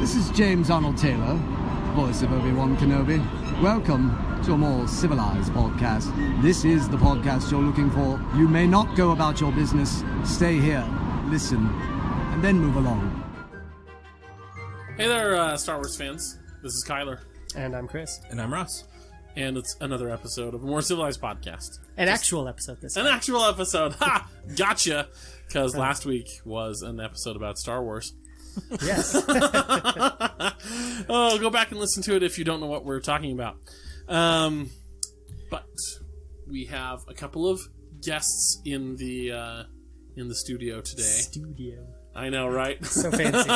This is James Arnold Taylor, voice of Obi-Wan Kenobi. Welcome to a more civilized podcast. This is the podcast you're looking for. You may not go about your business. Stay here, listen, and then move along. Hey there, Star Wars fans. This is Kyler. And I'm Chris. And I'm Ross. And it's another episode of a more civilized podcast. Actual episode this time. An actual episode. Ha! Gotcha! Because last week was an episode about Star Wars. Yes. Oh, go back and listen to it if you don't know what we're talking about. But we have a couple of guests in the studio today. Studio. I know, right? So fancy.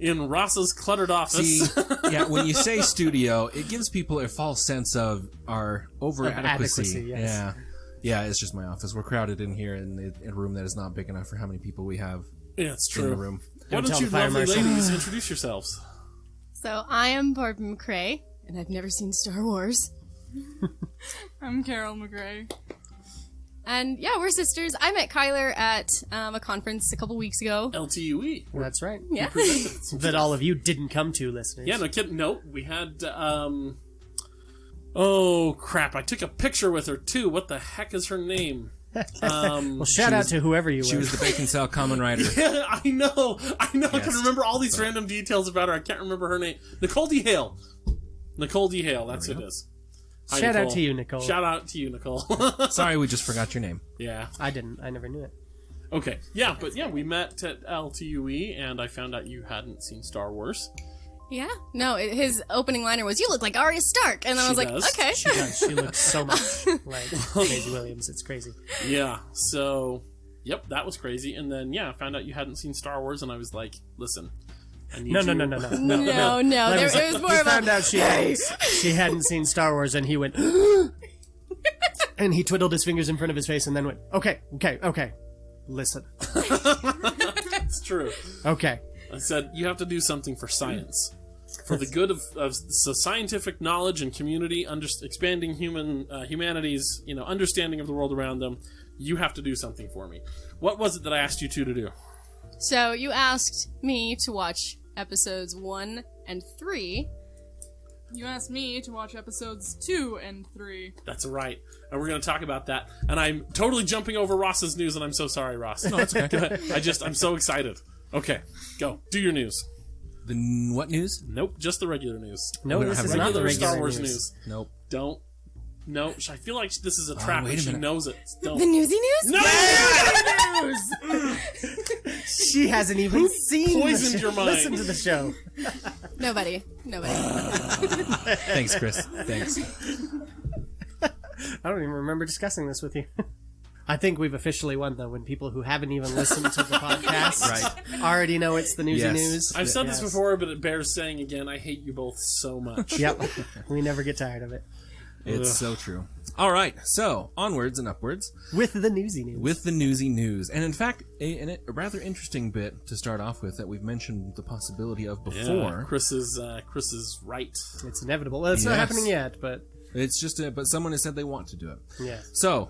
In Ross's cluttered office. See, yeah, when you say studio, it gives people a false sense of our over-adequacy. Yes. Yeah, it's just my office. We're crowded in here in a room that is not big enough for how many people we have Yeah, it's in true. the room. Why don't you lovely ladies introduce yourselves? So, I am Barb McCrae, and I've never seen Star Wars. I'm Carol McGray. And yeah, we're sisters. I met Kyler at a conference a couple weeks ago. LTUE. That's right. Yeah. That all of you didn't come to, listeners. Yeah, no kidding. No, we had, oh, crap. I took a picture with her, too. What the heck is her name? Well, shout out to whoever you were. She was the Bacon Cell common writer. Yeah, I know. I Yes. can remember all these random details about her. I can't remember her name. Nicole D. Hale. Nicole D. Hale. That's who it is. Hi, Shout out Nicole. to you, Nicole. Shout out to you, Nicole. Sorry, we just forgot your name. Yeah. I didn't. I never knew it. Okay. Yeah, but yeah, we met at LTUE, and I found out you hadn't seen Star Wars. Yeah. No, his opening liner was, "You look like Arya Stark," and I She was like, does. "Okay." She does. She looks so much like Maisie Williams. It's crazy. Yeah, so, yep, that was crazy. And then, yeah, I found out you hadn't seen Star Wars, and I was like, listen, I need No. you. No. That It was more he of found a. out she hadn't seen Star Wars, and he went, and he twiddled his fingers in front of his face, and then went, okay. Listen. It's true. Okay. I said, you have to do something for science. For the good of the scientific knowledge and community, expanding humanity's understanding of the world around them, you have to do something for me. What was it that I asked you two to do? So you asked me to watch episodes 1 and 3. You asked me to watch episodes 2 and 3. That's right. And we're going to talk about that. And I'm totally jumping over Ross's news, and I'm so sorry, Ross. No, it's okay. Go ahead. I'm so excited. Okay, go. Do your news. The what news? Nope, just the regular news. No, We don't this have is regular not the regular Star Wars news. news. Nope. Don't. No, I feel like this is a trap, wait and a she minute. knows it. Don't. The newsy news? No! She hasn't even seen Poisoned the show. your mind. Listen to the show. Nobody. Thanks, Chris. Thanks. I don't even remember discussing this with you. I think we've officially won, though, when people who haven't even listened to the podcast already know it's the newsy Yes. news. I've said this Yes. before, but it bears saying again. I hate you both so much. Yep. We never get tired of it. It's so true. All right, so onwards and upwards With the newsy news. with the newsy news. And in fact, a rather interesting bit to start off with that we've mentioned the possibility of Yeah, before. Chris is right. It's inevitable. Well, it's not Yes. happening yet, but It's just, but someone has said they want to do it. yeah. So,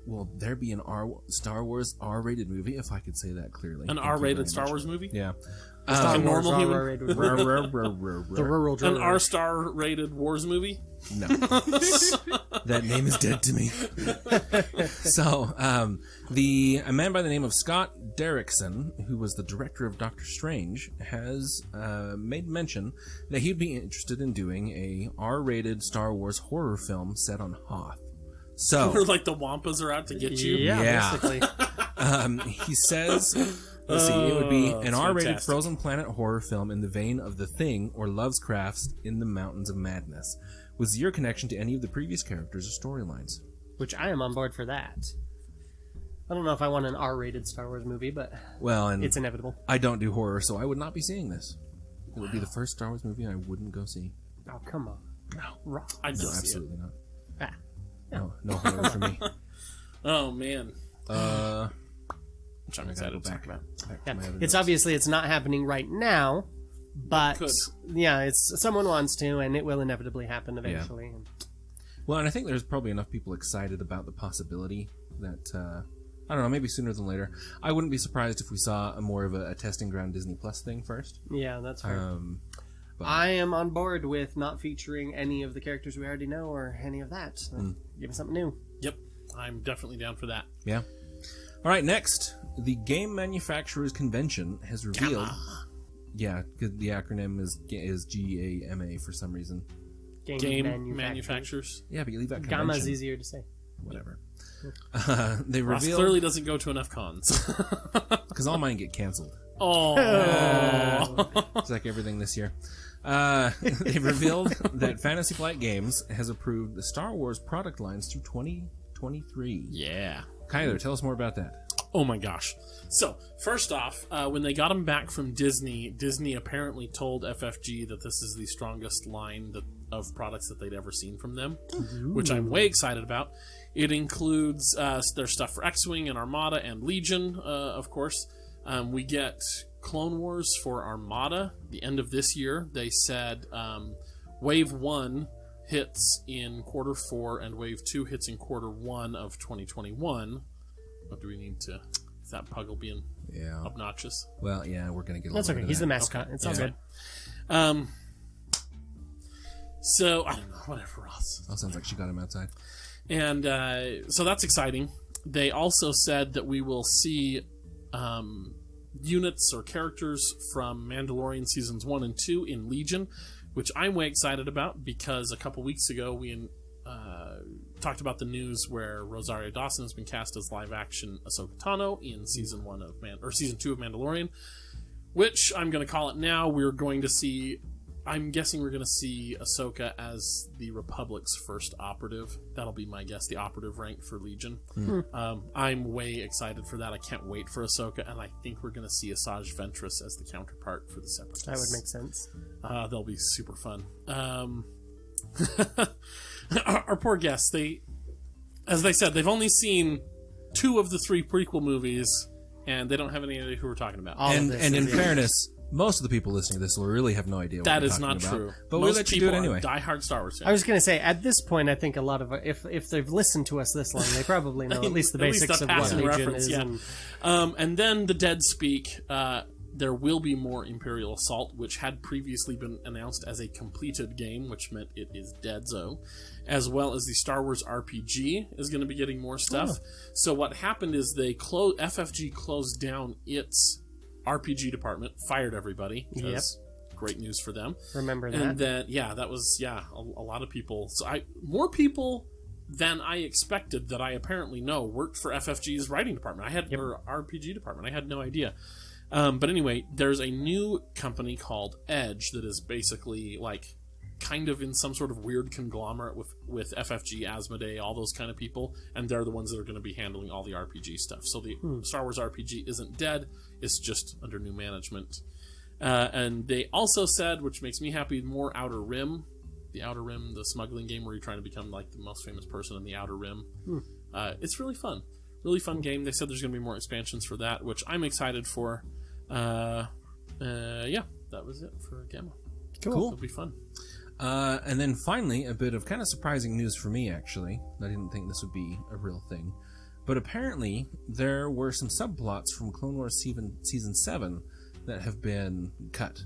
will there be an Star Wars R-rated movie, if I could say that clearly? An Thank you R-rated very Star much. Wars movie. Yeah. Star a Wars normal human? R-rated. The The rural An R-star-rated Wars movie. No. That name is dead to me. So, a man by the name of Scott Derrickson, who was the director of Doctor Strange, has made mention that he'd be interested in doing a R-rated Star Wars horror film set on Hoth. So, Where like the Wampas are out to get you. Yeah. basically. he says, let's see, it would be an that's R-rated fantastic. Frozen Planet horror film in the vein of The Thing or Lovecraft's In the Mountains of Madness, with zero connection to any of the previous characters or storylines. Which I am on board for that. I don't know if I want an R-rated Star Wars movie, but Well, and it's inevitable. I don't do horror, so I would not be seeing this. It would be the first Star Wars movie I wouldn't go see. Oh, come on. No, I'd go no, see it. absolutely not. Ah. No horror for me. Oh man, Which I'm excited to talk about. back to Yeah. my other It's notes. obviously it's not happening right now, but Could. yeah, it's someone wants to, and it will inevitably happen eventually. Well, and I think there's probably enough people excited about the possibility that I don't know, maybe sooner than later. I wouldn't be surprised if we saw more of a testing ground Disney Plus thing first. Yeah, that's fair. But I am on board with not featuring any of the characters we already know or any of that. So give me something new. Yep, I'm definitely down for that. yeah. All right, next, the Game Manufacturers Convention has revealed. Yeah, because the acronym is GAMA for some reason. Game manufacturers. Yeah, but you leave that convention. Gamma's easier to say. Whatever. They Ross revealed clearly doesn't go to enough cons. because all mine get canceled. Oh. It's like everything this year. They revealed that Fantasy Flight Games has approved the Star Wars product lines through 2023. Yeah. Kyler, tell us more about that. Oh my gosh. So, first off, when they got them back from Disney, Disney apparently told FFG that this is the strongest line of products that they'd ever seen from them, which I'm way excited about. It includes their stuff for X-Wing and Armada and Legion, of course. We get Clone Wars for Armada the end of this year. They said Wave 1 hits in quarter 4 and Wave 2 hits in quarter 1 of 2021. What do we need to... Is that Puggle being obnoxious? Well, yeah, we're going to get a That's little okay. bit He's of the that. mascot. It's all good. So, I don't know. Whatever, Ross. Oh, sounds like she got him outside. And so that's exciting. They also said that we will see units or characters from Mandalorian Seasons 1 and 2 in Legion, which I'm way excited about because a couple weeks ago we talked about the news where Rosario Dawson has been cast as live-action Ahsoka Tano in Season 2 of Mandalorian, which I'm going to call it now. I'm guessing we're going to see Ahsoka as the Republic's first operative. That'll be my guess, the operative rank for Legion. I'm way excited for that. I can't wait for Ahsoka, and I think we're going to see Asajj Ventress as the counterpart for the Separatists. That would make sense. They'll be super fun. Our poor guests, as they said, they've only seen 2 of the 3 prequel movies, and they don't have any idea who we're talking about. And in fairness, most of the people listening to this will really have no idea what That we're is talking not about. true. But Most we'll let you do it people anyway. are diehard Star Wars fans. I was going to say, at this point, I think a lot of if they've listened to us this long, they probably know at least the basics a of what passing Legion reference, is. yeah. And And then the Dead speak. There will be more Imperial Assault, which had previously been announced as a completed game, which meant it is Deadzo, as well as the Star Wars RPG is going to be getting more stuff. So what happened is FFG closed down its RPG department, fired everybody. Great news for them. remember that. And then, that was, a lot of people. So more people than I expected that I apparently know worked for FFG's writing department. Or RPG department. I had no idea. But anyway, there's a new company called Edge that is basically like kind of in some sort of weird conglomerate with FFG, Asmodee, all those kind of people, and they're the ones that are going to be handling all the RPG stuff. So the Star Wars RPG isn't dead, it's just under new management. And they also said, which makes me happy, more Outer Rim. The Outer Rim, the smuggling game where you're trying to become like the most famous person in the Outer Rim. It's really fun. Really fun game. They said there's going to be more expansions for that, which I'm excited for. That was it for Gamma. Cool. It'll be fun. And then finally, a bit of kind of surprising news for me, actually. I didn't think this would be a real thing. But apparently, there were some subplots from Clone Wars Season 7 that have been cut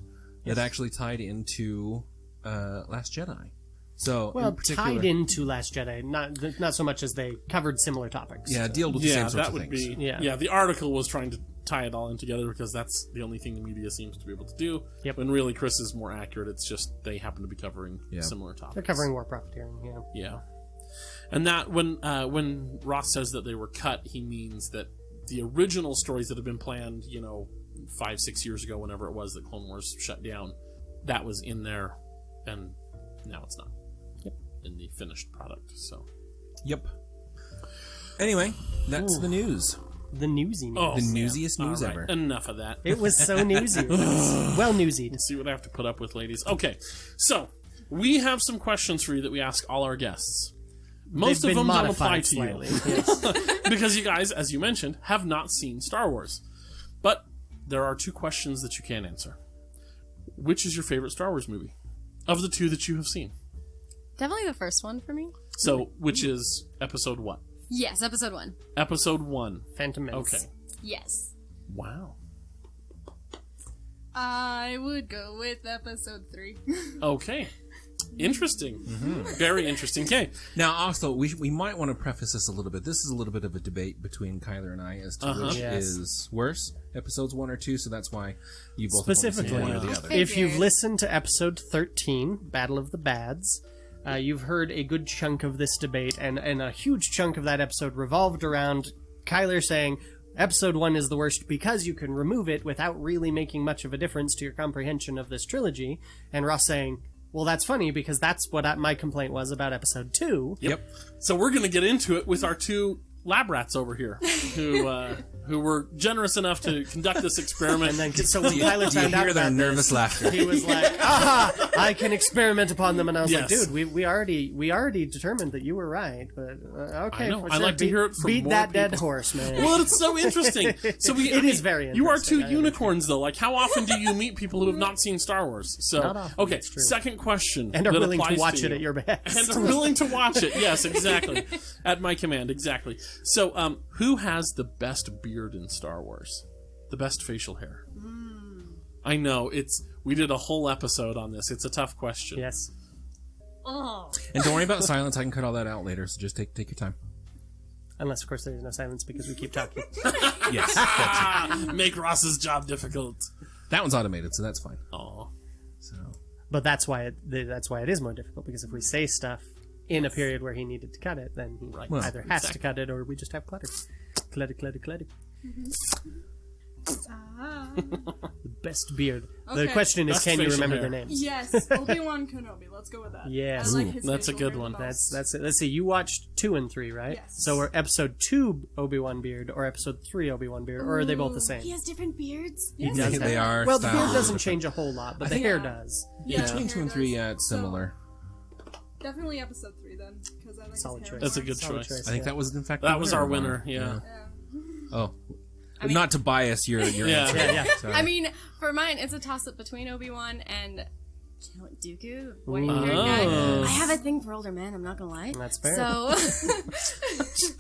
that actually tied into Last Jedi. So, in particular, tied into Last Jedi, not so much as they covered similar topics. Yeah, deal with the same sorts that of would things. be. The article was trying to tie it all in together because that's the only thing the media seems to be able to do. Yep. When really Chris is more accurate. It's just they happen to be covering similar topics. They're covering war profiteering. Yeah. And that when Ross says that they were cut, he means that the original stories that had been planned, 5-6 years ago, whenever it was that Clone Wars shut down, that was in there, and now it's not. In the finished product. So. Yep. Anyway, that's the news. The newsy news. The newsiest news All right, ever. Enough of that. It was so newsy. It was well newsied. See what I have to put up with, ladies. Okay, so we have some questions for you that we ask all our guests. Most They've of been them don't apply modified to slightly. you. Yes. Because you guys, as you mentioned, have not seen Star Wars. But there are 2 questions that you can answer. Which is your favorite Star Wars movie? Of the 2 that you have seen. Definitely the first one for me. So, which is episode what? Yes, episode 1. Episode 1. Phantom Menace. Okay. Yes. Wow. I would go with episode 3. Okay. Interesting. Very interesting. Okay. Now, also, we might want to preface this a little bit. This is a little bit of a debate between Kyler and I as to which Yes. is worse, episodes 1 or 2. So that's why you both have only seen Specifically, one or the other. if you've Figured. listened to episode 13, Battle of the Bads, you've heard a good chunk of this debate, and a huge chunk of that episode revolved around Kyler saying episode 1 is the worst because you can remove it without really making much of a difference to your comprehension of this trilogy, and Ross saying, well, that's funny because that's what my complaint was about episode 2. Yep. So we're going to get into it with our 2 lab rats over here who were generous enough to conduct this experiment. And then, so when Kyler Do you found out hear their about nervous this, laughter? he was like, "Aha! I can experiment upon them." And I was like, Yes. "Dude, we already determined that you were right." But okay, I know. for I sure. like to hear it from beat more that dead people. horse, man. Well, it's so interesting. So It is very You are interesting. 2 I unicorns, though. Like, how often do you meet people who have not seen Star Wars? So, Not often, okay. it's true. Second question, And are that willing to applies watch you. it at your behest. And are willing to watch it. Yes, exactly. At my command, exactly. So, who has the best beard in Star Wars? The best facial hair? I know, we did a whole episode on this. It's a tough question. Yes. Oh. And don't worry about silence. I can cut all that out later. So just take your time. Unless, of course, there is no silence because we keep talking. Yes, that's it. Make Ross's job difficult. That one's automated, so that's fine. Oh. So But that's why it is more difficult, because if we say stuff in a period where he needed to cut it, then he Right. Well, either has exactly. to cut it or we just have clutter. Clutter. The best beard. The Okay. question is, Best can you facial remember hair. their names? Yes, Obi-Wan Kenobi. Let's go with that. Yes. I like his That's a facial good hair one. the most. That's it. Let's see. You watched 2 and 3, right? Yes. So we're episode 2 Obi-Wan beard or episode 3 Obi-Wan beard, or are they both the same? He has different beards. Yes, does he they does. are. Well, the beard style doesn't different. change a whole lot, but the think- hair Yeah. does. Yeah, Between hair 2 and 3, does. yeah, it's similar. Definitely episode 3 then, because I like Solid his hair choice. That's a more. good Solid choice. I think yeah. that was in fact That the was our winner, winner, Ron. yeah. Oh, not to bias your Yeah. answer. Yeah. Sorry. I mean, for mine, it's a toss-up between Obi-Wan and Count Dooku, white-haired Oh. guy. I have a thing for older men, I'm not gonna lie. That's fair. So,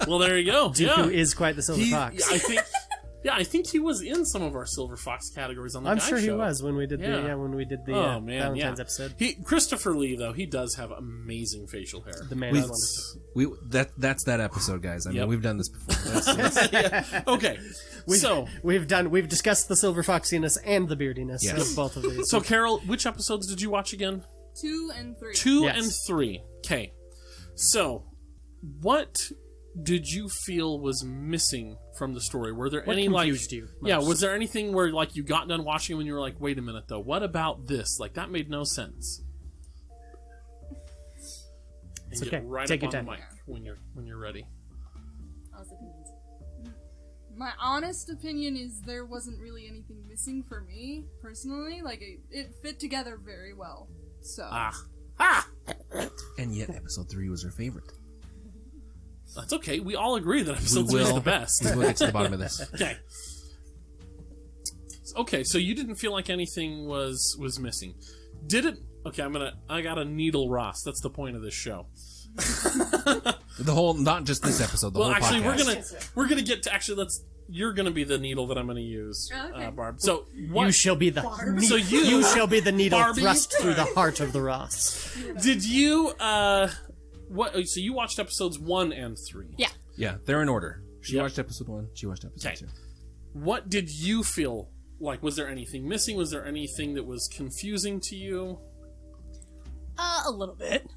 Well, there you go. Dooku yeah. is quite the silver fox. I think he was in some of our Silver Fox categories on the I'm Guy sure he Show. was when we did Yeah. the Oh man, Valentine's yeah. episode. Christopher Lee though, he does have amazing facial hair. The man We- is wonderful. That's that episode, guys. I mean, Yep. we've done this before. That's- Okay, so We've discussed the silver foxiness and the beardiness Yes. of both of these. so Carol, which episodes did you watch again? 2 and 3. 2 Yes. and 3. Okay, so what did you feel was missing from the story? Were there What any confused you Yeah, most? was there anything where like you got done watching and you were like, wait a minute though, what about this? Like that made no sense. And It's get okay. right Take up your on the time. mic when you're ready. My honest opinion is there wasn't really anything missing for me, personally. Like, it fit together very well. So. and yet, episode 3 was her favorite. That's okay. We all agree that episode 3 is the best. We will get to the bottom of this. Okay. Okay, so you didn't feel like anything was missing. Did it? Okay, I got a needle Ross. That's the point of this show. The whole, not just this episode. The Well, whole actually, podcast. we're gonna get to you're gonna be the needle that I'm gonna use, Okay. Barb. So what? You shall be the So you shall be the needle Barbie? thrust through the heart of the Ross. Did you? What? So you watched episodes 1 and 3. yeah. Yeah, they're in order. She Yep. watched episode 1. She watched episode Okay. 2. What did you feel like? Was there anything missing? Was there anything that was confusing to you? A little bit.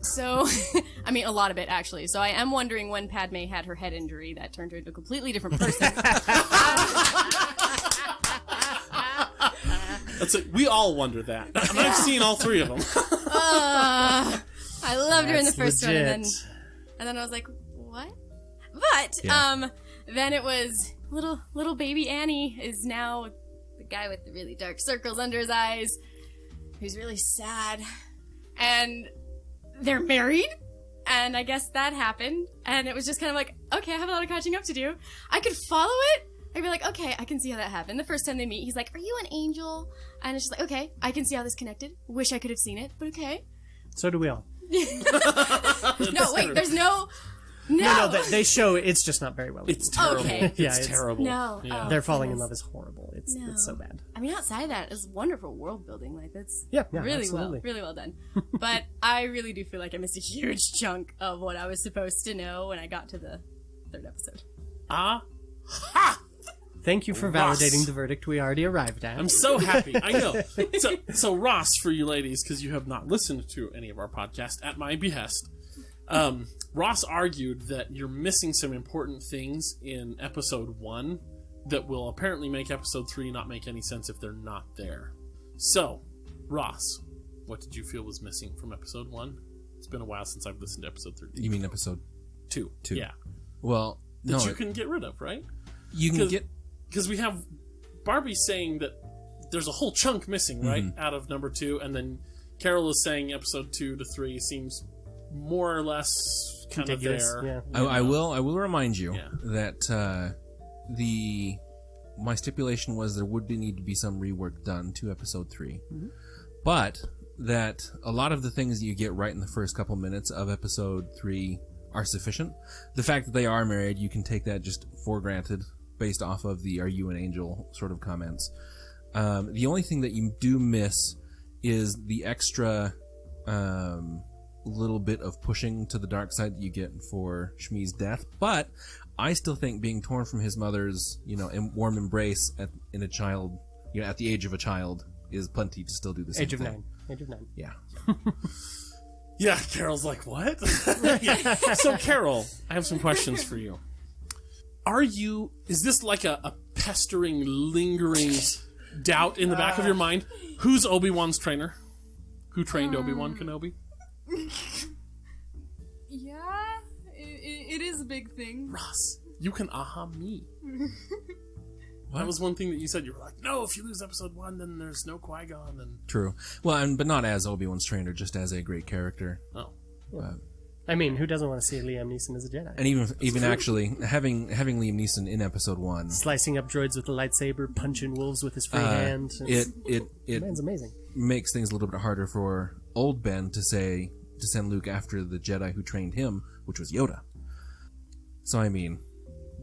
So, I mean, a lot of it, actually. So I am wondering when Padme had her head injury that turned her into a completely different person. That's it. We all wonder that. And I've seen all 3 of them. I loved her in the That's first legit. one, and then I was like, what? But, Yeah. then it was little baby Annie is now the guy with the really dark circles under his eyes, who's really sad, and they're married, and I guess that happened, and it was just kind of like, okay, I have a lot of catching up to do. I could follow it. I'd be like, okay, I can see how that happened. The first time they meet, he's like, are you an angel? And it's just like, okay, I can see how this connected. Wish I could have seen it, but okay. So do we all. No, wait, there's no... No! They show it's just not very well. It's terrible. Okay. Yeah, It's terrible. No. Yeah. Oh, Their falling in goodness. love is horrible. It's so bad. I mean, outside of that, it's wonderful world building. Like, that's Yeah, really absolutely. really well done. But I really do feel like I missed a huge chunk of what I was supposed to know when I got to the 3rd episode. Thank you for Ross. validating the verdict we already arrived at. I'm so happy. I know. So Ross, for you ladies, because you have not listened to any of our podcasts at my behest, Ross argued that you're missing some important things in episode 1 that will apparently make episode 3 not make any sense if they're not there. So, Ross, what did you feel was missing from episode 1? It's been a while since I've listened to episode 3. You mean episode 2? Yeah. Well, That no, you can get rid of, right? you can get. Because we have Barbie saying that there's a whole chunk missing, right, out of number 2, and then Carol is saying episode 2 to 3 seems more or less kind of Contiguous, there. yeah. I will remind you Yeah. that my stipulation was there would need to be some rework done to episode 3, but that a lot of the things that you get right in the first couple minutes of episode 3 are sufficient. The fact that they are married, you can take that just for granted based off of the "Are you an angel?" sort of comments. The only thing that you do miss is the extra little bit of pushing to the dark side that you get for Shmi's death. But I still think being torn from his mother's, warm embrace in a child, at the age of a child, is plenty to still do the same thing. Age of 9. Yeah. Yeah, Carol's like, what? Yeah. So, Carol, I have some questions for you. Is this like a pestering, lingering doubt in the back of your mind? Who's Obi-Wan's trainer? Who trained Obi-Wan Kenobi? Yeah, it is a big thing. Ross, you can me. That was one thing that you said. You were like, no, if you lose episode 1, then there's no Qui-Gon. And... True. Well, but not as Obi-Wan's trainer, just as a great character. Oh. I mean, who doesn't want to see Liam Neeson as a Jedi? And even actually having Liam Neeson in episode 1, Slicing up droids with a lightsaber, punching wolves with his free hand. it Man's amazing. makes things a little bit harder for old Ben to send Luke after the Jedi who trained him, which was Yoda. So I mean,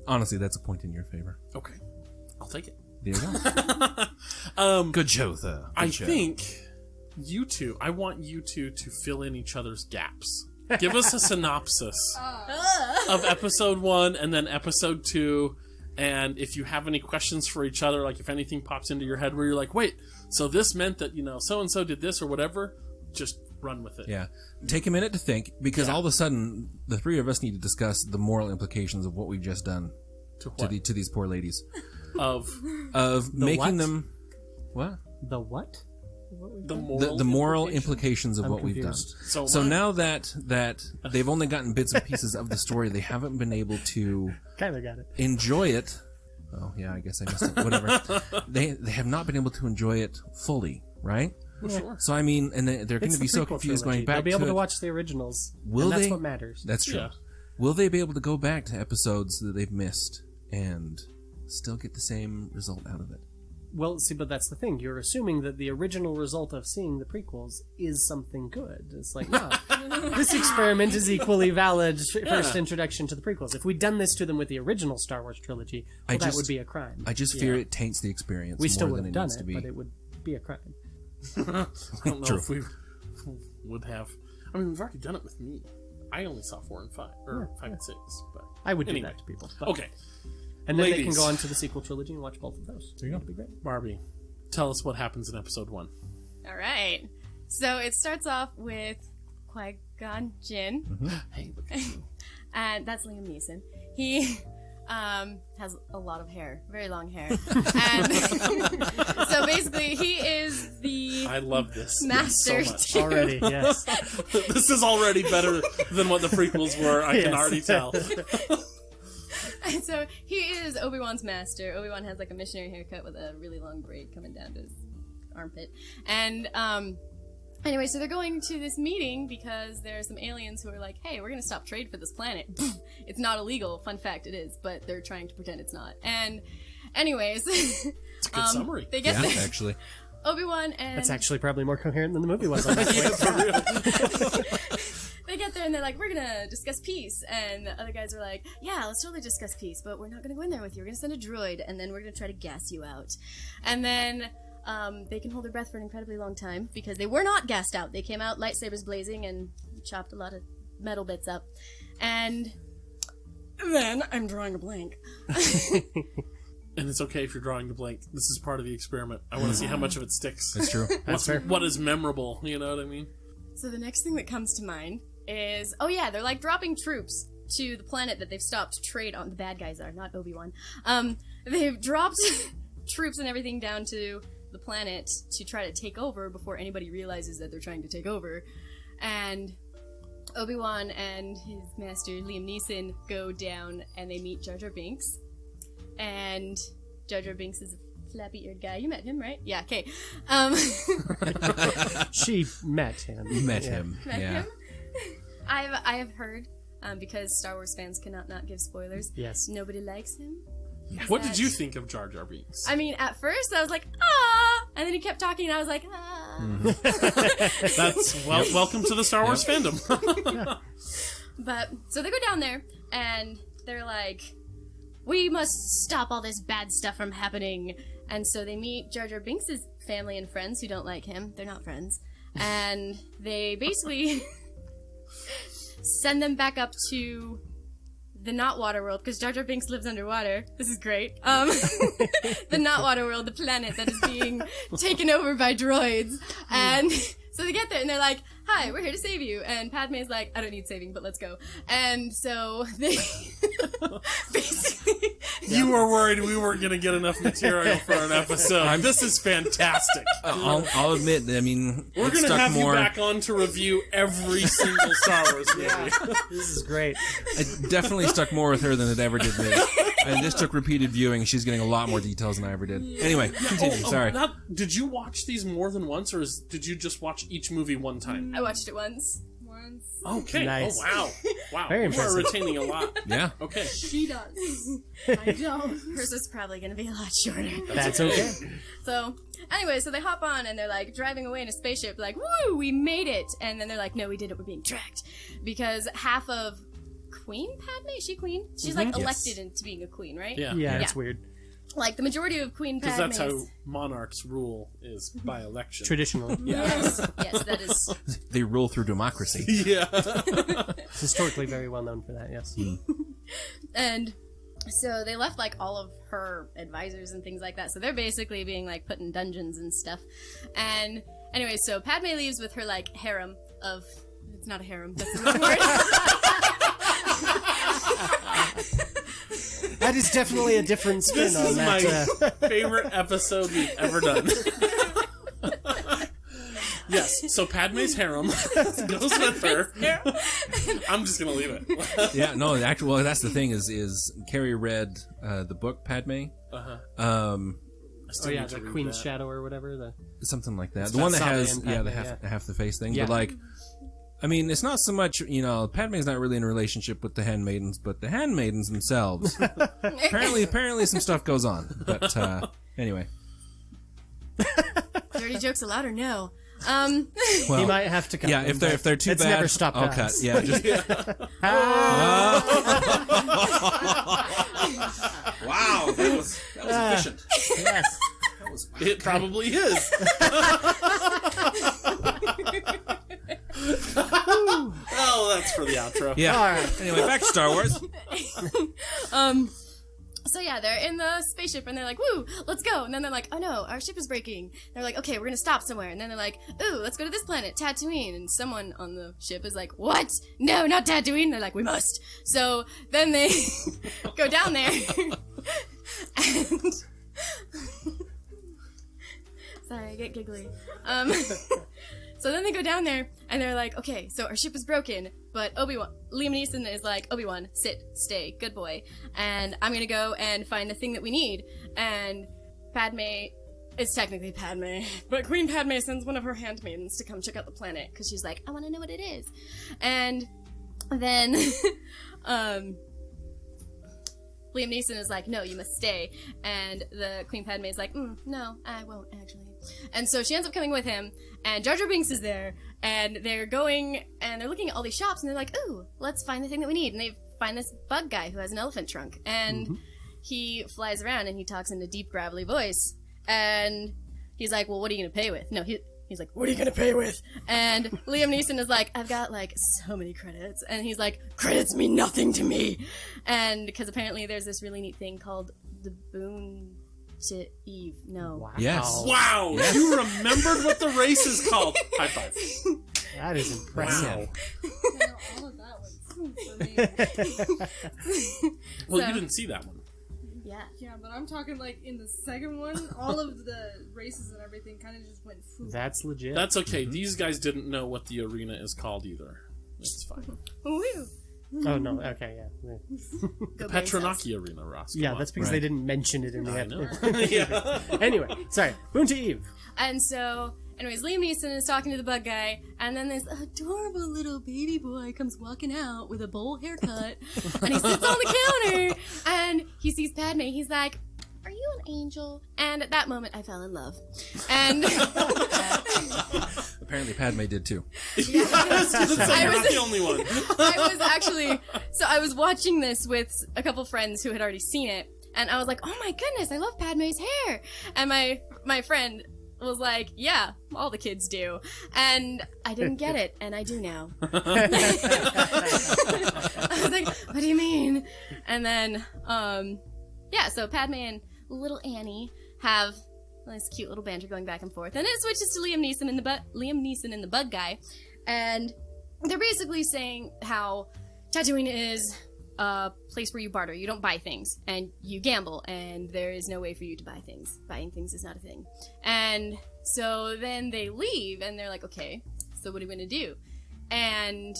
honestly, that's a point in your favor. Okay. I'll take it. There you go. Good show, though. I think I want you two to fill in each other's gaps. Give us a synopsis of episode 1 and then episode 2. And if you have any questions for each other, like if anything pops into your head where you're like, wait, so this meant that, so-and-so did this or whatever, just run with it. Yeah. Take a minute to think, because all of a sudden, the three of us need to discuss the moral implications of what we've just done to these poor ladies. Of making what? them... What? The what? the moral implications of what we've done. confused. So now that they've only gotten bits and pieces of the story, they haven't been able to Kyler got it. enjoy it. Oh yeah, I guess I missed it. Whatever. They have not been able to enjoy it fully, right? sure. So I mean, and they're going It's to be the so prequel confused trilogy. going back They'll be to able to it. watch the originals. Will and that's they? what matters. That's true. Yeah. Will they be able to go back to episodes that they've missed and still get the same result out of it? Well, see, but that's the thing. You're assuming that the original result of seeing the prequels is something good. It's like, no, this experiment is equally valid first introduction to the prequels. If we'd done this to them with the original Star Wars trilogy, that would be a crime. I just fear it taints the experience We still more would than have it done needs to it, be. but it would be a crime. I don't know if we would have. I mean, we've already done it with me. I only saw 4 and 5, or 5 and 6. But I would do anyway. that to people. But, Okay, and then they can ladies. go on to the sequel trilogy and watch both of those. There you go. That'd be great. Barbie, tell us what happens in episode 1. All right. So it starts off with Qui-Gon Jinn, Hey, look at you. and that's Liam Neeson. He has a lot of hair, very long hair, and so basically he is the I love this master. so much. Already, yes. This is already better than what the prequels were. I can Yes. already tell. And so he is Obi-Wan's master. Obi-Wan has like a missionary haircut with a really long braid coming down to his armpit. And anyway, so they're going to this meeting because there are some aliens who are like, hey, we're going to stop trade for this planet. It's not illegal. Fun fact, it is, but they're trying to pretend it's not. And anyways, It's a good summary. they get Yeah, there. actually. Obi-Wan and That's actually probably more coherent than the movie was on that point. For real. they get there there and they're like, we're gonna discuss peace. And the other guys are like, yeah, let's totally discuss peace, but we're not gonna go in there with you. We're gonna send a droid, and then we're gonna try to gas you out. And then they can hold their breath for an incredibly long time because they were not gassed out. They came out lightsabers blazing and chopped a lot of metal bits up. And then I'm drawing a blank. And it's okay if you're drawing the blank. This is part of the experiment. I want to see how much of it sticks. That's true. That's fair. What is memorable, you know what I mean? So the next thing that comes to mind is, oh yeah, they're like dropping troops to the planet that they've stopped trade on. The bad guys are, not Obi-Wan. They've dropped troops and everything down to the planet to try to take over before anybody realizes that they're trying to take over. And Obi-Wan and his master Liam Neeson go down and they meet Jar Jar Binks. And Jar Jar Binks is a flappy-eared guy. You met him, right? Yeah, okay. She met him. You met him. Met Yeah. him? I have heard, because Star Wars fans cannot not give spoilers. Yes. Nobody likes him. What did you think of Jar Jar Binks? I mean, at first I was like, ah, and then he kept talking, and I was like, ah. That's welcome to the Star Wars fandom. But so they go down there, and they're like, we must stop all this bad stuff from happening. And so they meet Jar Jar Binks' family and friends who don't like him. They're not friends. And they basically send them back up to the not water world, because Jar Jar Binks lives underwater. This is great. The not water world, the planet that is being taken over by droids. And so they get there and they're like, hi, we're here to save you. And Padme's like, I don't need saving, but let's go. And so they basically... You were worried we weren't going to get enough material for an episode. This is fantastic. I'll admit, I mean, We're it going to stuck have more. you back on to review every single Star Wars movie. This is great. It definitely stuck more with her than it ever did me. And this took repeated viewing. She's getting a lot more details than I ever did. Anyway, continue. Sorry. Did you watch these more than once, or did you just watch each movie one time? I watched it once. Okay. Nice. Oh, wow. Wow. Very You are impressive. retaining a lot. Yeah. Okay. She does. I don't. Hers is probably going to be a lot shorter. That's okay. So, anyway, so they hop on and they're like driving away in a spaceship, like, woo, we made it. And then they're like, no, we did it, we're being tracked. Because half of Queen Padme, is she queen? She's like elected into being a queen, right? Yeah. Yeah, that's weird. Like the majority of Queen Because Padme. that's how monarchs rule, is by election. Traditionally. Yes, yes, that is. They rule through democracy. Yeah. Historically very well known for that, yes. And so they left like all of her advisors and things like that. So they're basically being like put in dungeons and stuff. And anyway, so Padme leaves with her like harem of. It's not a harem, that's the wrong word. That is definitely a different spin This on is that. my favorite episode we've ever done. Yes, so Padme's harem goes with her. I'm just gonna leave it. Yeah, no, actually, well, that's the thing is Carrie read the book Padme, Oh yeah, the Queen's Shadow or whatever. something like that. It's The one got that Sabe has and the Padme, half the face thing, Yeah. but like. I mean, it's not so much, Padme's not really in a relationship with the handmaidens, but the handmaidens themselves. apparently some stuff goes on. But, anyway. Dirty jokes allowed or no? Well, He might have to cut yeah, them, if they're too it's bad, never stopped I'll us. cut. Yeah, just... Wow, that was efficient. Yes. It probably is. Oh, that's for the outro. Yeah. All right. Anyway, back to Star Wars. So yeah, they're in the spaceship and they're like, woo, let's go. And then they're like, oh no, our ship is breaking. They're like, okay, we're gonna stop somewhere. And then they're like, ooh, let's go to this planet, Tatooine. And someone on the ship is like, what? No, not Tatooine. They're like, we must. So then they go down there. And sorry, I get giggly. So then they go down there, and they're like, okay, so our ship is broken, but Liam Neeson is like, Obi-Wan, sit, stay, good boy, and I'm gonna go and find the thing that we need, and Padme, it's technically Padme, but Queen Padme sends one of her handmaidens to come check out the planet, because she's like, I want to know what it is, and then, Liam Neeson is like, no, you must stay. And the Queen Padme is like, no, I won't, actually. And so she ends up coming with him, and Jar Jar Binks is there, and they're going, and they're looking at all these shops, and they're like, ooh, let's find the thing that we need. And they find this bug guy who has an elephant trunk, and he flies around, and he talks in a deep, gravelly voice, and he's like, well, what are you going to pay with? No, he's like, what are you going to pay with? And Liam Neeson is like, I've got, like, so many credits. And he's like, credits mean nothing to me. And because apparently there's this really neat thing called the Boon to Eve. No. Wow. Yes. Wow, you remembered what the race is called. High five. That is impressive. Wow. Yeah, all of that was for me. Well, So- you didn't see that one. Yeah. Yeah, but I'm talking like in the second one, all of the races and everything kind of just went. That's legit. That's okay. These guys didn't know what the arena is called either. It's fine. Woo. Oh, no. Okay, yeah. The Petronaki Arena, Ross. Come Yeah, on. that's because Right. they didn't mention it in the I know. episode. Yeah. Anyway, sorry. Boon to Eve. And so, anyways, Liam Neeson is talking to the bug guy, and then this adorable little baby boy comes walking out with a bowl haircut, and he sits on the counter, and he sees Padme. He's like, are you an angel? And at that moment, I fell in love. And Apparently Padme did too. You're not the only one. I was actually, so I was watching this with a couple friends who had already seen it, and I was like, oh my goodness, I love Padme's hair. And my friend was like, yeah, all the kids do. And I didn't get it, and I do now. I was like, what do you mean? And then, yeah, so Padme and little Annie have this cute little banter going back and forth. And it switches to Liam Neeson and the bug guy. And they're basically saying how Tatooine is a place where you barter. You don't buy things, and you gamble, and there is no way for you to buy things. Buying things is not a thing. And so then they leave, and they're like, okay, so what are we going to do? And,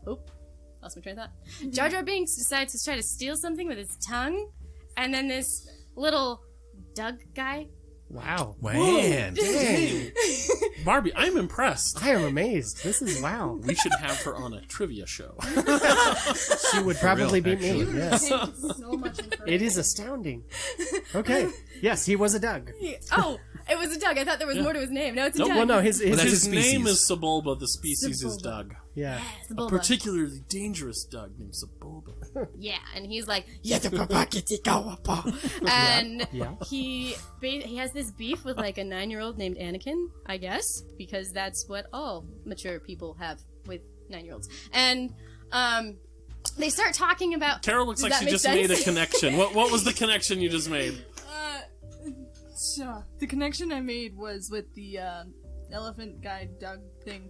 lost my train of thought. Jar Jar Binks decides to try to steal something with his tongue, and then this little Doug guy. Wow. Man. Dang. Barbie, I'm impressed. I am amazed. This is wow. We should have her on a trivia show. She would probably real, beat me. actually. Yes. So much information. It is astounding. Okay. Yes, he was a Doug. Oh, it was a Doug. I thought there was more to his name. No, it's a Nope. Doug. Well, no, his Well, that's His a name species. is Sebulba. The species is Sebulba. Doug. yeah. It's the A Bulba. particularly dangerous Doug named Sebulba. Yeah, and he's like, and Yeah. he has this beef with like a 9-year-old named Anakin, I guess, because that's what all mature people have with 9-year-olds. And they start talking about. Carol looks Does like that she make just sense? made a connection. What was the connection you just made? So, the connection I made was with the elephant guy Doug thing.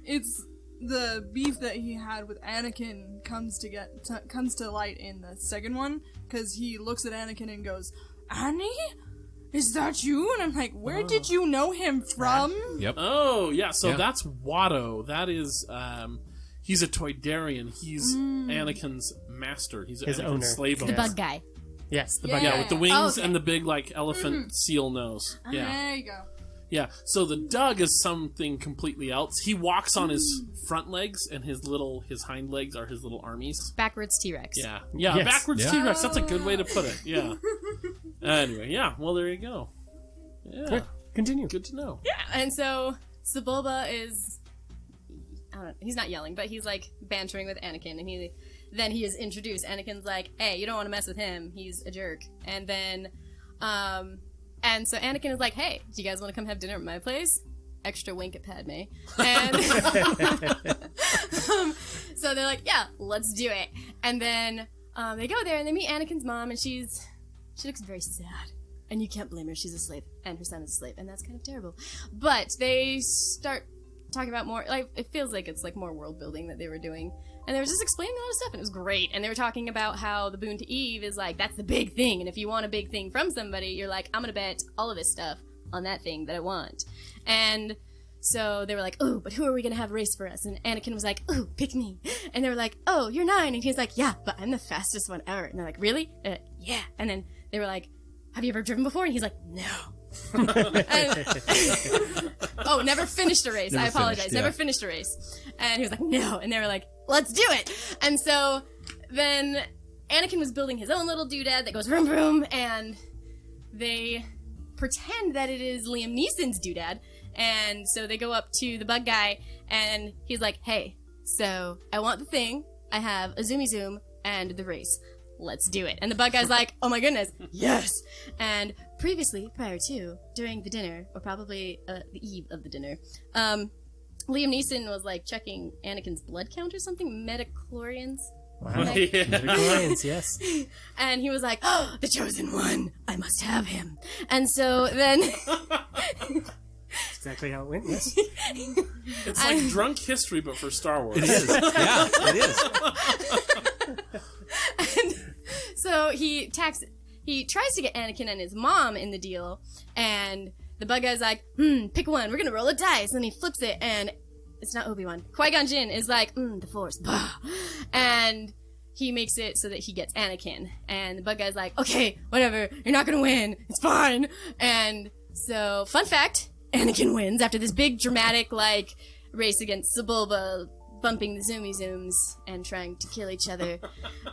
It's the beef that he had with Anakin comes to light in the second one, because he looks at Anakin and goes, "Annie, is that you?" And I'm like, "Where did you know him from?" Yep. Oh, yeah, so Yeah. that's Watto. That is, he's a Toydarian. He's Anakin's master. He's His Anakin's owner. slave The owner. bug guy. Yes, the Yeah. bug. Yeah, with the wings Oh, okay. and the big, like, elephant seal nose. Yeah. There you go. Yeah, so the Doug is something completely else. He walks on his front legs, and his hind legs are his little armies. Backwards T-Rex. Yeah, Yes. backwards Yeah. T-Rex. That's a good way to put it. Yeah. Anyway, yeah. Well, there you go. Yeah, Continue. good to know. Yeah, and so Sebulba is, I don't know, he's not yelling, but he's like bantering with Anakin, and then he is introduced. Anakin's like, hey, you don't want to mess with him, he's a jerk. And then, and so Anakin is like, hey, do you guys want to come have dinner at my place? Extra wink at Padme. And so they're like, yeah, let's do it. And then they go there, and they meet Anakin's mom, and she looks very sad. And you can't blame her, she's a slave, and her son is a slave, and that's kind of terrible. But they start talking about more, like, it feels like it's like more world building that they were doing. And they were just explaining a lot of stuff, and it was great. And they were talking about how the boon to Eve is like, that's the big thing, and if you want a big thing from somebody, you're like, I'm gonna bet all of this stuff on that thing that I want. And so they were like, oh, but who are we gonna have race for us? And Anakin was like, oh, pick me. And they were like, oh, you're 9. And he's like, yeah, but I'm the fastest one ever. And they're like, really? Yeah. And then they were like, have you ever driven before? And he's like, no. Oh, never finished a race. I apologize. finished, yeah. Never finished a race. And he was like, no. And they were like, let's do it. And so then Anakin was building his own little doodad that goes vroom vroom, and they pretend that it is Liam Neeson's doodad. And so they go up to the bug guy, and he's like, hey, so I want the thing, I have a zoomy zoom, and the race. Let's do it. And the bug guy's like, oh my goodness, yes! And previously, prior to, during the dinner, or probably the eve of the dinner, Liam Neeson was like checking Anakin's blood count or something, metachlorians. Wow. Yeah. Midichlorians, yes. And he was like, oh, the chosen one, I must have him. And so then... That's exactly how it went, yes. It's like drunk history, but for Star Wars. It is. Yeah, it is. And so he tries to get Anakin and his mom in the deal, and the bug guy's like, pick one, we're gonna roll a dice, and he flips it, and it's not Obi-Wan. Qui-Gon Jinn is like, the Force, bah. And he makes it so that he gets Anakin, and the bug guy's like, okay, whatever, you're not gonna win, it's fine. And so, fun fact, Anakin wins after this big dramatic, like, race against Sebulba, bumping the zoomy zooms and trying to kill each other.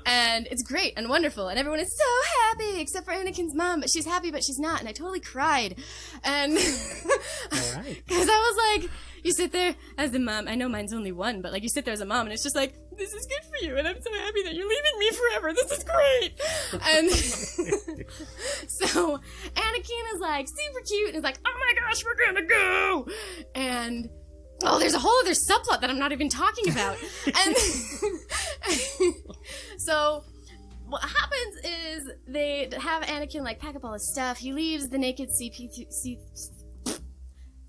And it's great and wonderful, and everyone is so happy, except for Anakin's mom, but she's happy, but she's not, and I totally cried. And Alright. because I was like, you sit there as the mom, I know mine's only one, but like you sit there as a mom, and it's just like, this is good for you, and I'm so happy that you're leaving me forever, this is great. And so Anakin is like super cute, and is like, oh my gosh, we're gonna go. And oh, there's a whole other subplot that I'm not even talking about. And so what happens is they have Anakin like pack up all his stuff. He leaves the naked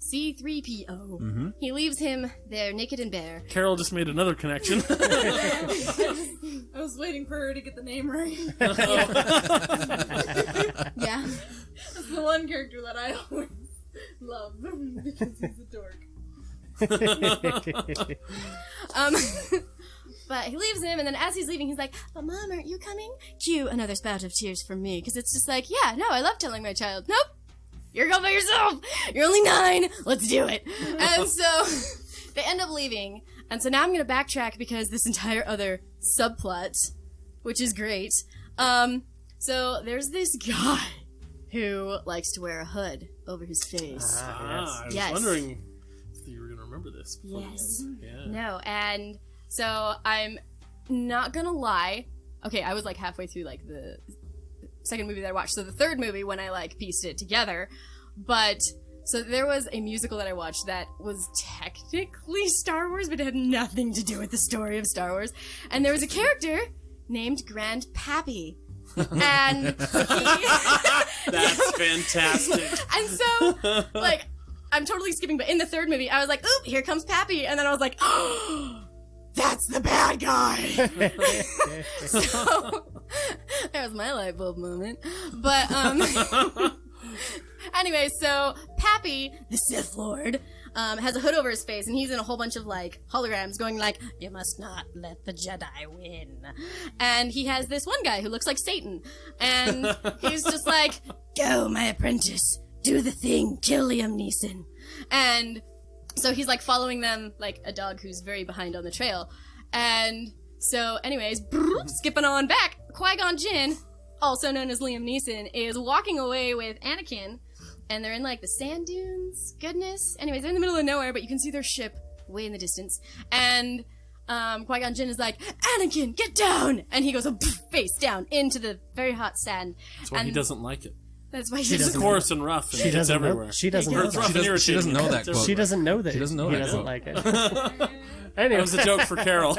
C-3PO. He leaves him there naked and bare. Carol just made another connection. I was waiting for her to get the name right. Yeah. That's the one character that I always love because he's a dork. But he leaves him, and then as he's leaving, he's like, but Mom, aren't you coming? Cue another spout of tears from me, because it's just like, yeah, no, I love telling my child, nope, you're going by yourself, you're only 9, let's do it. And so they end up leaving, and so now I'm going to backtrack because this entire other subplot, which is great. So there's this guy who likes to wear a hood over his face. I was Yes. wondering if you were going to remember this. before. Yes. Yeah. No, and so I'm not gonna lie. Okay, I was like halfway through like the second movie that I watched. So the third movie when I like pieced it together. But so there was a musical that I watched that was technically Star Wars, but it had nothing to do with the story of Star Wars. And there was a character named Grandpappy. And That's fantastic. and so like I'm totally skipping, but in the third movie, I was like, oop, here comes Pappy. And then I was like, oh, that's the bad guy. So, that was my light bulb moment. But, anyway, so Pappy, the Sith Lord, has a hood over his face, and he's in a whole bunch of, like, holograms going like, you must not let the Jedi win. And he has this one guy who looks like Satan. And he's just like, go, my apprentice. Do the thing, kill Liam Neeson. And so he's like following them like a dog who's very behind on the trail. And so anyways, skipping on back, Qui-Gon Jinn, also known as Liam Neeson, is walking away with Anakin, and they're in like the sand dunes. Goodness. Anyways, they're in the middle of nowhere, but you can see their ship way in the distance. And Qui-Gon Jinn is like, Anakin, get down! And he goes face down into the very hot sand. That's why he doesn't like it. That's why It's doesn't- coarse and rough, and She it's doesn't everywhere. know. She doesn't Or know. it's rough That. and She irritating. doesn't know that It's quote. She doesn't know that. She doesn't know he that doesn't quote. like it. That Anyway, was a joke for Carol.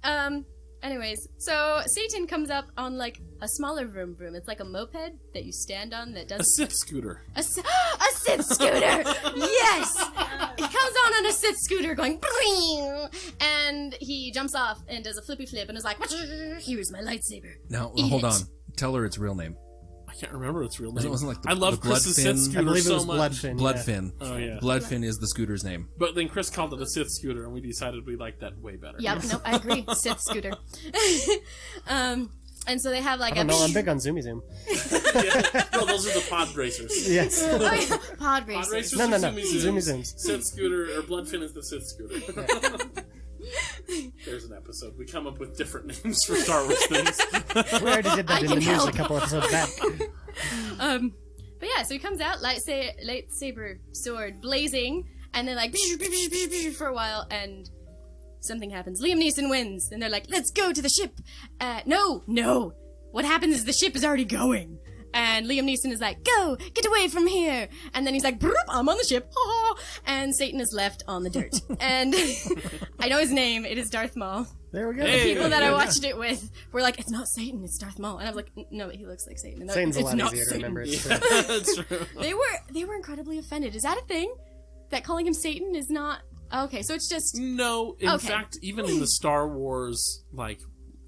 And, anyways, so Satan comes up on, like, a smaller vroom vroom. It's like a moped that you stand on that A does... Sith scooter. A Sith scooter! Yes! He comes on a Sith scooter going... Bling! And he jumps off and does a flippy flip and is like, here's my lightsaber. Now, Eat hold it. on. Tell her its real name. I can't remember its real It name. wasn't like the- I love the Chris's Bloodfin. Sith I scooter I believe it so was much. Bloodfin. Bloodfin. Oh, yeah. Bloodfin is the scooter's name. But then Chris called it a Sith scooter, and we decided we liked that way better. Yep, no, I agree. Sith scooter. And so they have like I don't know. I'm big on Zoomy Zoom. Yeah. No, those are the pod racers. Yes. Oh, yeah. Pod Pod racers. racers No, are no, no. Zoomy Zooms. Zoomy Zooms. Sith scooter, or Bloodfin is the Sith scooter. an episode. We come up with different names for Star Wars things. We already did that I in the can news help. a couple episodes back. But yeah, so he comes out, lightsaber, sword blazing, and then like for a while, and something happens. Liam Neeson wins, and they're like, "Let's go to the ship." No. What happens is the ship is already going. And Liam Neeson is like, "Go! Get away from here!" And then he's like, "Broop, I'm on the ship." And Satan is left on the dirt. And I know his name. It is Darth Maul. There we go. Hey. People that I watched it with were like, "It's not Satan, it's Darth Maul." And I was like, "No, but he looks like Satan." And they're Satan's a like, "It's lot not easier to Satan." remember. It's true. That's true. They were incredibly offended. Is that a thing? That calling him Satan is not... Okay, so it's just... No, in Okay. fact, even in the Star Wars, like,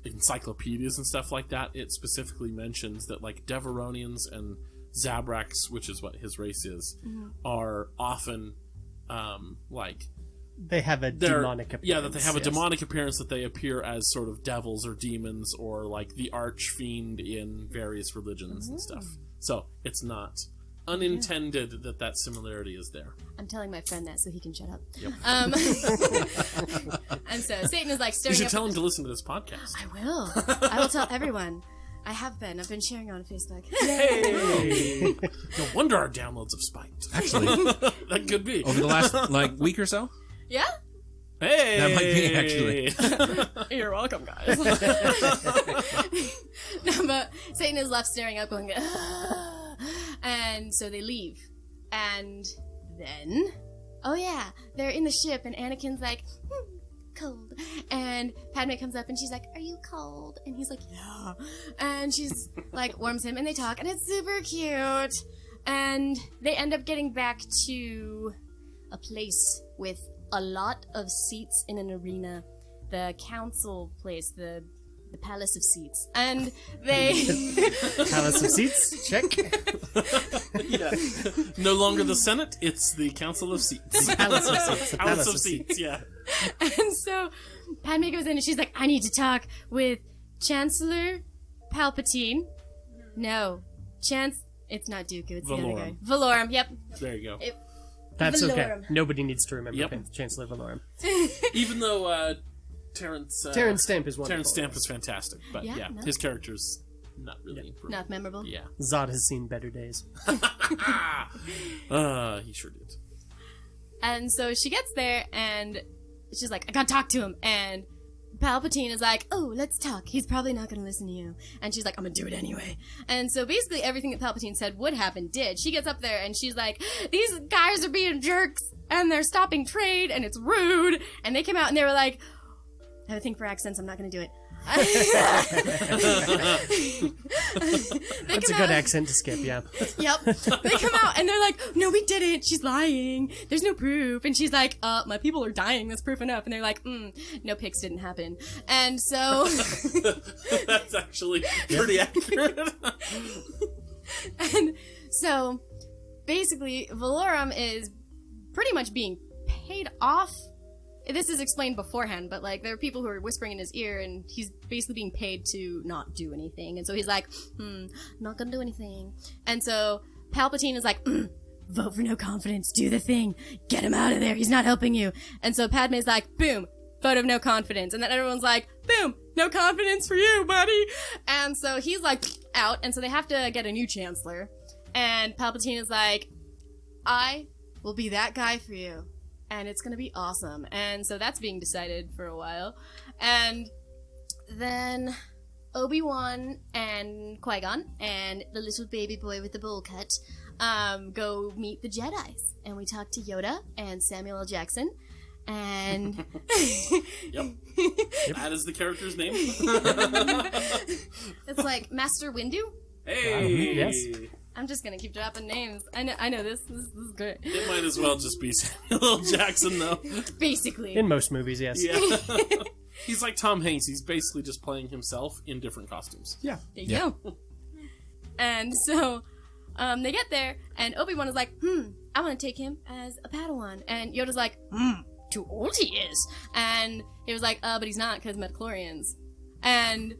encyclopedias and stuff like that, it specifically mentions that, like, Devaronians and Zabraks, which is what his race is, are often, like... They have a demonic appearance. Yeah, that they have a yes. demonic appearance, that they appear as sort of devils or demons or, like, the archfiend in various religions and stuff. So, it's not unintended that similarity is there. I'm telling my friend that so he can shut up. Yep. And so Satan is like You staring should up... tell him to listen to this podcast. I will. I will tell everyone. I have been. I've been sharing on Facebook. Hey! No wonder our downloads have spiked. Actually, That could be. over the last week or so, Yeah? Hey! that might be actually. You're welcome, guys. No, but Satan is left staring up going, "Ugh." And so they leave. And then, oh yeah, they're in the ship and Anakin's like, cold. And Padme comes up and she's like, "Are you cold?" And he's like, "Yeah." And she's like, warms him and they talk and it's super cute. And they end up getting back to a place with a lot of seats in an arena. The council place, the Palace of Seats. And they... Palace of Seats, check. Yeah. No longer the Senate, it's the Council of Seats. Palace of Seats. The Palace of Seats, yeah. And so Padme goes in and she's like, "I need to talk with Chancellor Palpatine." No. It's not Dooku, it's the other guy. Valorum, yep. There you go. That's okay. Valorum. Nobody needs to remember Yep. Chancellor Valorum. Even though Terrence Stamp is wonderful. Terrence Stamp is fantastic, but Yeah, yeah, no. his character's not really improved. Not memorable. Yeah. Zod has seen better days. He sure did. And so she gets there and she's like, "I gotta talk to him." And Palpatine is like, "Oh, let's talk. He's probably not gonna listen to you." And she's like, "I'm gonna do it anyway." And so basically everything that Palpatine said would happen did. She gets up there and she's like, "These guys are being jerks and they're stopping trade and it's rude." And they came out and they were like, I have a thing for accents, I'm not gonna do it. That's a good accent to skip, yeah. Yep. They come out and they're like, "No, we didn't. She's lying. There's no proof." And she's like, "My people are dying. That's proof enough." And they're like, "No, pics didn't happen." And so... That's actually pretty accurate. And so, basically, Valorum is pretty much being paid off. This is explained beforehand, but like there are people who are whispering in his ear, and he's basically being paid to not do anything. And so he's like, "Not gonna do anything." And so Palpatine is like, "Vote for no confidence. Do the thing. Get him out of there. He's not helping you." And so Padme's like, "Boom, vote of no confidence." And then everyone's like, "Boom, no confidence for you, buddy." And so he's like out, and so they have to get a new chancellor. And Palpatine is like, "I will be that guy for you. And it's gonna be awesome." And so that's being decided for a while. And then Obi-Wan and Qui-Gon and the little baby boy with the bowl cut go meet the Jedis. And we talk to Yoda and Samuel L. Jackson. And Yep. That is the character's name. it's like Master Windu. Hey! Yes. I'm just gonna keep dropping names. I know this. This is great. It might as well just be Samuel L. Jackson, though. Basically. In most movies, yes. Yeah. He's like Tom Hanks. He's basically just playing himself in different costumes. Yeah. There you go. And so, they get there, and Obi-Wan is like, I want to take him as a Padawan. And Yoda's like, too old he is. And he was like, but he's not, because midichlorians. And,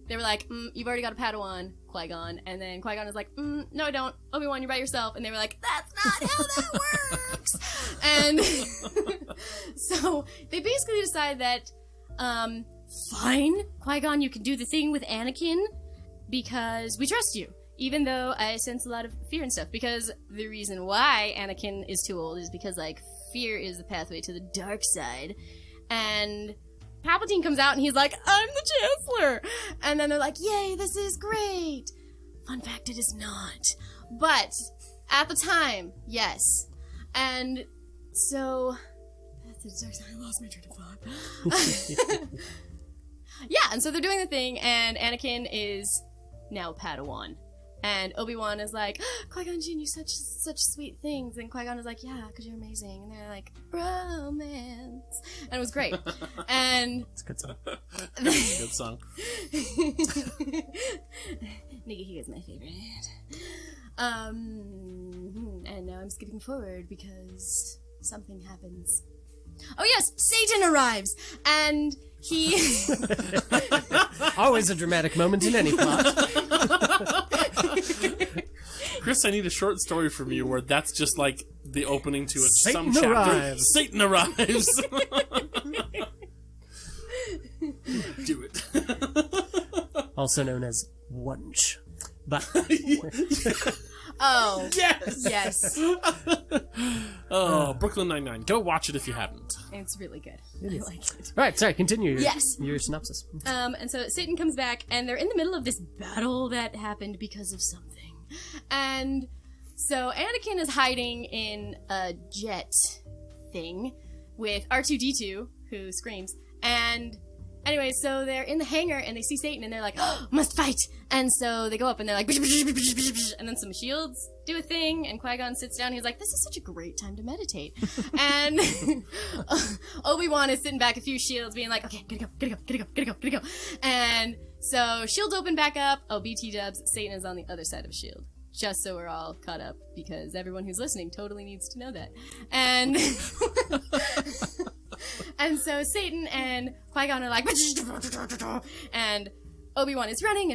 they were like, you've already got a Padawan. Qui-Gon, and then Qui-Gon was like, no, I don't. Obi-Wan, you're by yourself. And they were like, that's not how that works! And so they basically decide that, fine, Qui-Gon, you can do the thing with Anakin because we trust you. Even though I sense a lot of fear and stuff. Because the reason why Anakin is too old is because, like, fear is the pathway to the dark side. And Palpatine comes out and he's like, I'm the Chancellor! And then they're like, yay, this is great! Fun fact, it is not. But, at the time, yes. And so... That's the dark side. I lost my train of thought. Yeah, and so they're doing the thing, and Anakin is now Padawan. And Obi-Wan is like, Qui-Gon Jinn, you such sweet things. And Qui-Gon is like, yeah, because you're amazing. And they're like, bromance. And it was great. And... It's a good song. That's a good song. Nigga is my favorite. And now I'm skipping forward because something happens. Oh yes, Satan arrives! And he... Always a dramatic moment in any plot. Chris, I need a short story from you where that's just like the opening to some Satan chapter. arrives. Satan arrives. Do it. Also known as Wunch. But Oh. Yes. Yes. Oh, Brooklyn Nine-Nine. Go watch it if you haven't. It's really good. I like it. right, sorry, continue Yes. your synopsis. And so Satan comes back, and they're in the middle of this battle that happened because of something. And so Anakin is hiding in a jet thing with R2-D2, who screams. And anyway, so they're in the hangar, and they see Satan, and they're like, oh, must fight! And so they go up, and they're like, and then some shields do a thing, and Qui-Gon sits down, and he's like, this is such a great time to meditate. And Obi-Wan is sitting back a few shields, being like, okay, gotta go. And so shields open back up. Oh, BT dubs, Satan is on the other side of shield. Just so we're all caught up, because everyone who's listening totally needs to know that. And and so Satan and Qui-Gon are like, and Obi-Wan is running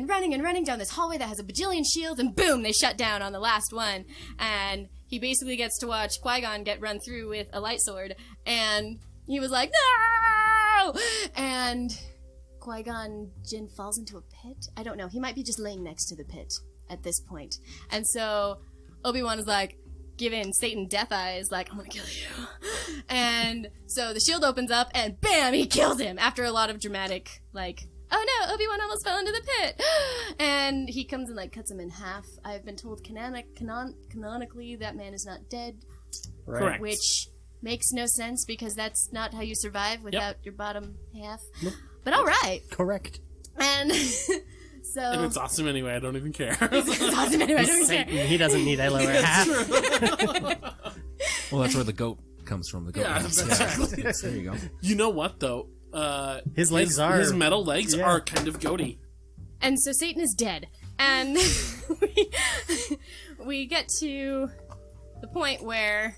down this hallway that has a bajillion shields, and boom, they shut down on the last one. And he basically gets to watch Qui-Gon get run through with a light sword, and he was like, no! And Qui-Gon Jinn falls into a pit? I don't know. He might be just laying next to the pit at this point. And so Obi-Wan is like, giving Satan death eyes, like, I'm gonna kill you. And so the shield opens up, and bam, he kills him after a lot of dramatic, like, oh no, Obi-Wan almost fell into the pit. And he comes and, like, cuts him in half. I've been told canonically that man is not dead. Right. Correct. Which makes no sense, because that's not how you survive without your bottom half. Nope. But alright. Correct. And so... And it's awesome anyway, I don't even care. It's awesome anyway, I don't even care. Satan, he doesn't need a lower half. Well, that's where the goat comes from. The goat. Yeah, house. exactly. There you go. You know what, though? His legs are... His metal legs are kind of goaty. And so Satan is dead. And we get to the point where...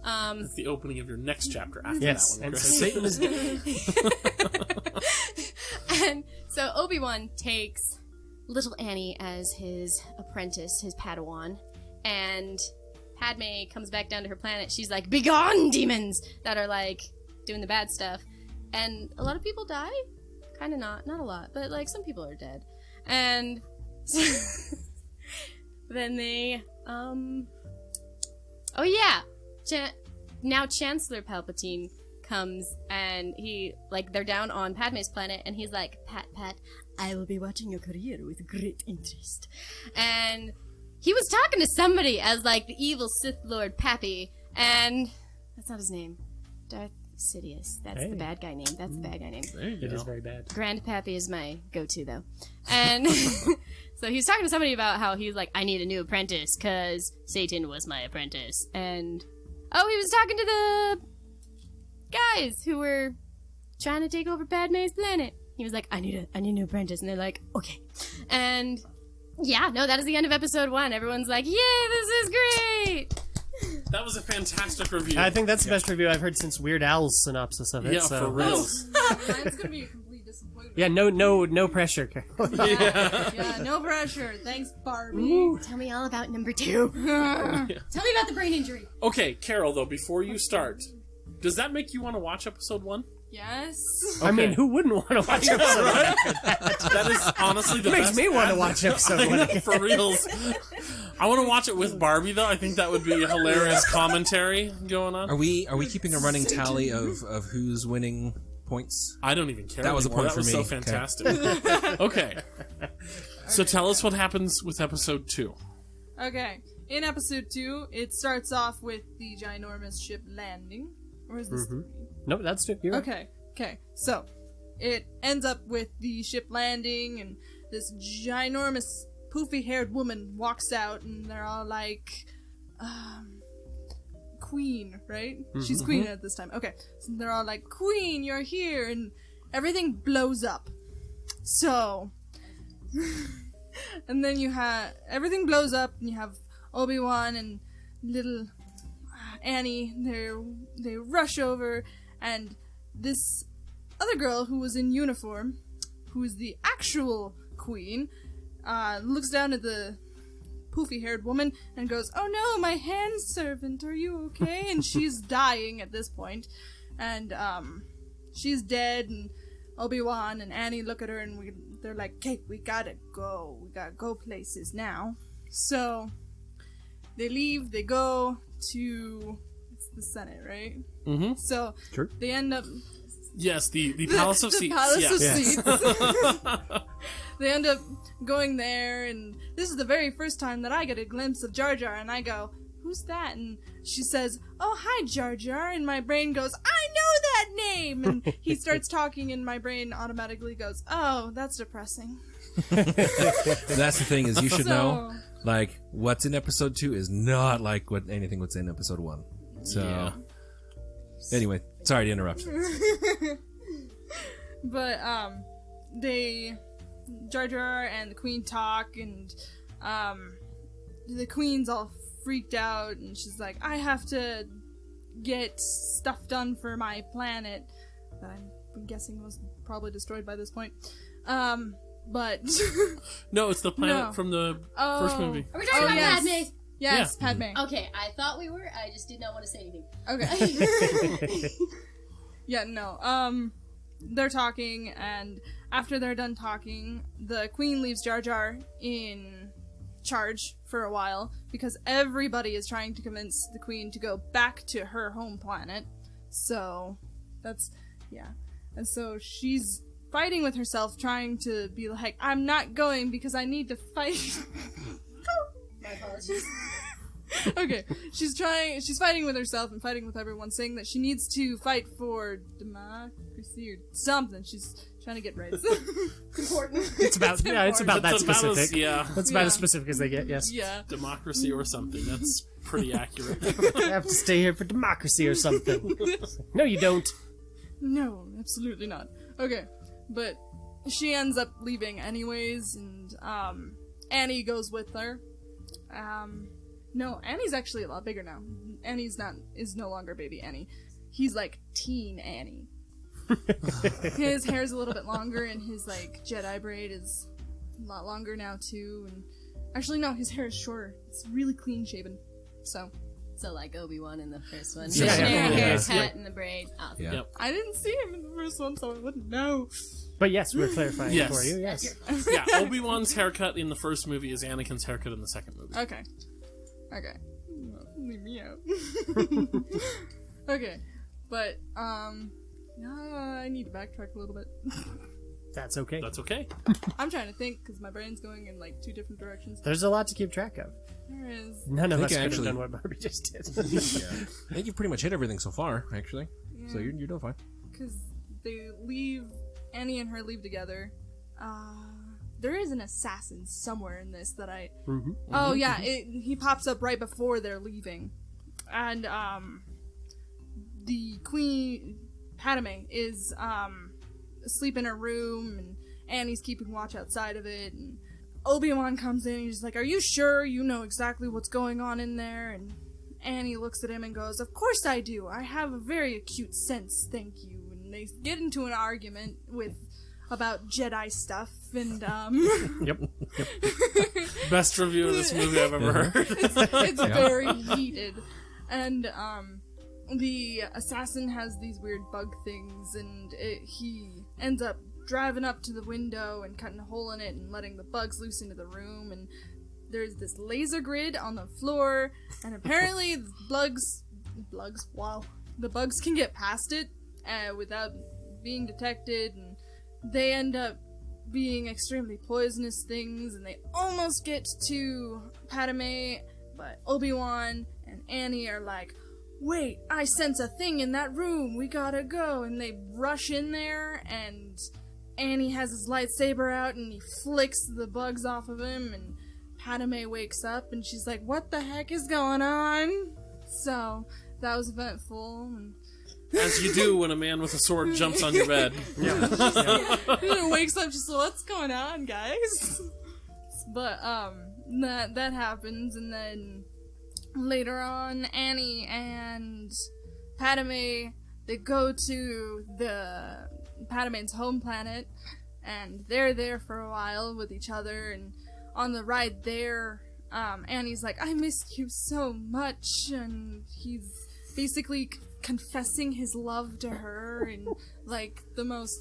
It's the opening of your next chapter after Yes, that one. and Chris. so Satan is dead. And so Obi-Wan takes little Annie as his apprentice, his Padawan, and Padme comes back down to her planet. She's like, begone, demons! That are, like, doing the bad stuff. And a lot of people die? Kind of not a lot, but, like, some people are dead. And so then they, oh yeah! Now Chancellor Palpatine comes, and he, like, they're down on Padme's planet, and he's like, Pat, I will be watching your career with great interest. And he was talking to somebody as, like, the evil Sith Lord Pappy, and that's not his name. Darth Sidious. That's the bad guy name. That's the bad guy name. There you It go. is very bad. Grand Pappy is my go-to, though. And so he was talking to somebody about how he was like, I need a new apprentice, because Satan was my apprentice. And, oh, he was talking to the guys who were trying to take over Padme's planet. He was like, I need a new apprentice. And they're like, okay. And, yeah, no, that is the end of episode 1. Everyone's like, yay, this is great! That was a fantastic review. I think that's the best review I've heard since Weird Al's synopsis of it. Yeah, so. for real. Mine's gonna be a complete disappointment. Yeah, no pressure. Yeah, no pressure. Thanks, Barbie. Tell me all about number 2. Tell me about the brain injury. Okay, Carol, though, before you start, does that make you want to watch episode 1? Yes. I mean, who wouldn't want to watch episode 1? That is honestly the Makes best. me want to watch episode 1. For reals. I want to watch it with Barbie, though. I think that would be a hilarious commentary going on. Are we keeping a running tally of who's winning points? I don't even care. That was a anymore. point for That was so me. fantastic. Okay. So tell us what happens with episode 2. Okay. In episode 2, it starts off with the ginormous ship landing. Or is this 3? Nope, that's it. You're right. Okay. So, it ends up with the ship landing, and this ginormous, poofy-haired woman walks out, and they're all like, Queen, right? She's Queen at this time. Okay. So they're all like, Queen, you're here, and everything blows up. So, and then you have, everything blows up, and you have Obi-Wan and little Annie, they rush over, and this other girl who was in uniform, who is the actual queen, looks down at the poofy-haired woman and goes, "Oh no, my hand servant, are you okay?" And she's dying at this point, and she's dead, and Obi-Wan and Annie look at her, and they're like, "Okay, we gotta go places now." So they leave, they go to, it's the Senate, right? Mm-hmm. So Sure. they end up Yes, the Palace of the Seats. Palace yes. of Seats. They end up going there, and this is the very first time that I get a glimpse of Jar Jar, and I go, "Who's that?" And she says, "Oh, hi, Jar Jar," and my brain goes, "I know that name!" And he starts talking, and my brain automatically goes, "Oh, that's depressing." That's the thing is you should know, So- like, what's in episode 2 is not like what's in episode 1. So, Yeah. anyway, sorry to interrupt. But Jar Jar and the Queen talk, and the Queen's all freaked out, and she's like, "I have to get stuff done for my planet," that I'm guessing was probably destroyed by this point. But No, it's the planet No. from the first movie. Are we talking about yes. Padme? yes, Yeah. Padme. Okay, I thought we were. I just did not want to say anything. Okay. Yeah, no. They're talking, and after they're done talking, the Queen leaves Jar Jar in charge for a while because everybody is trying to convince the Queen to go back to her home planet. So that's, yeah. And so she's fighting with herself, trying to be like, "I'm not going because I need to fight." My apologies. Okay, she's fighting with herself and fighting with everyone, saying that she needs to fight for democracy or something. She's trying to get rights. Important. It's about that It's about as- specific. yeah, That's about as Yeah. specific as they get. Yes. Yeah. democracy or something. That's pretty accurate. I have to stay here for democracy or something. No, you don't. No, absolutely not. Okay, but she ends up leaving anyways, and Annie goes with her. No, Annie's actually a lot bigger now. Annie's is no longer baby Annie. He's like teen Annie. His hair's a little bit longer, and his like Jedi braid is a lot longer now too. And actually, no, his hair is shorter. It's really clean shaven. So So like Obi-Wan in the first one. Yeah, The yeah, haircut yeah. and the braid. Oh, Yeah. Yep. I didn't see him in the first one, so I wouldn't know. But yes, we're clarifying Yes. for you. Yes. Yeah, Obi-Wan's haircut in the first movie is Anakin's haircut in the second movie. Okay. Well, leave me out. Okay. But, I need to backtrack a little bit. That's okay. That's okay. I'm trying to think, because my brain's going in, like, 2 different directions. There's a lot to keep track of. There is. None of I us think could have actually- done what Barbie just did. I think you've pretty much hit everything so far, actually. So Yeah. you're doing fine. Because they leave, Annie and her leave together. There is an assassin somewhere in this that I... Mm-hmm. Oh, yeah, he pops up right before they're leaving. And, the Queen, Padme, is, asleep in her room, and Annie's keeping watch outside of it, and Obi-Wan comes in, and he's like, "Are you sure you know exactly what's going on in there?" And Annie looks at him and goes, "Of course I do. I have a very acute sense, thank you." And they get into an argument with about Jedi stuff, and Yep. Best review of this movie I've ever heard. it's very heated. And the assassin has these weird bug things, and he ends up driving up to the window and cutting a hole in it and letting the bugs loose into the room, and there's this laser grid on the floor, and apparently the bugs, can get past it without being detected, and they end up being extremely poisonous things, and they almost get to Padme, but Obi-Wan and Annie are like, wait, I sense a thing in that room, we gotta go, and they rush in there, and Annie has his lightsaber out, and he flicks the bugs off of him, and Padme wakes up, and she's like, what the heck is going on? So, that was eventful, and As you do when a man with a sword jumps on your bed. wakes up just, what's going on, guys? But, that happens, and then later on, Annie and Padme, they go to Padme's home planet, and they're there for a while with each other, and on the ride there, Annie's like, I missed you so much, and he's basically confessing his love to her in, like, the most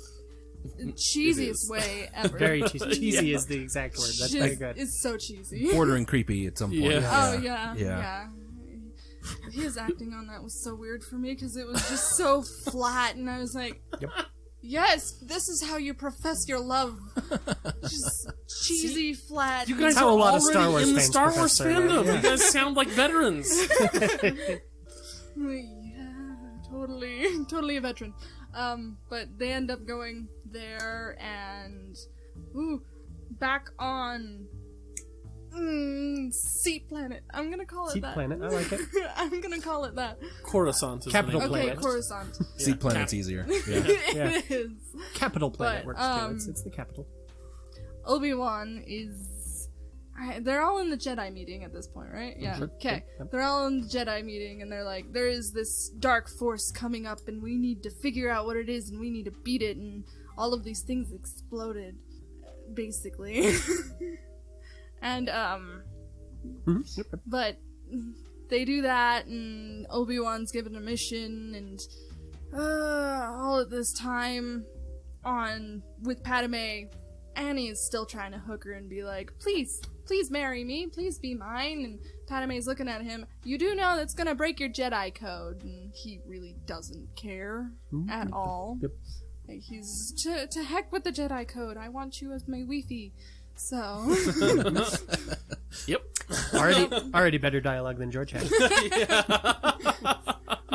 cheesiest way ever. Very cheesy. Cheesy is the exact word. That's very good. It's so cheesy. Bordering creepy at some point. Yeah. Oh, yeah. His acting on that was so weird for me, because it was just so flat, and I was like, Yep. yes, this is how you profess your love. Just cheesy, flat. You guys how are a lot of already Star Wars in the fans Star Wars profess their fandom. love. Yeah. You guys sound like veterans. Yeah, totally a veteran. But they end up going there and back on Sea Planet. I'm gonna call it Sea that. Planet, I like it. I'm gonna call it that. Coruscant is Capital the name. Okay, Planet. Coruscant. Sea Planet's easier. Yeah. Yeah. It is. Capital Planet But, works too. It's the capital. Obi-Wan is... They're all in the Jedi meeting at this point, right? Yeah. Sure. Okay. Yep. They're all in the Jedi meeting, and they're like, there is this dark force coming up, and we need to figure out what it is, and we need to beat it, and all of these things exploded, basically. And, but they do that, and Obi-Wan's given a mission, and all at this time with Padme, Annie is still trying to hook her and be like, please marry me, please be mine, and Padme's looking at him, you do know that's gonna break your Jedi code, and he really doesn't care at all. Yep. Like, he's, to heck with the Jedi code, I want you as my Wi-Fi. So... Yep. Already better dialogue than George had.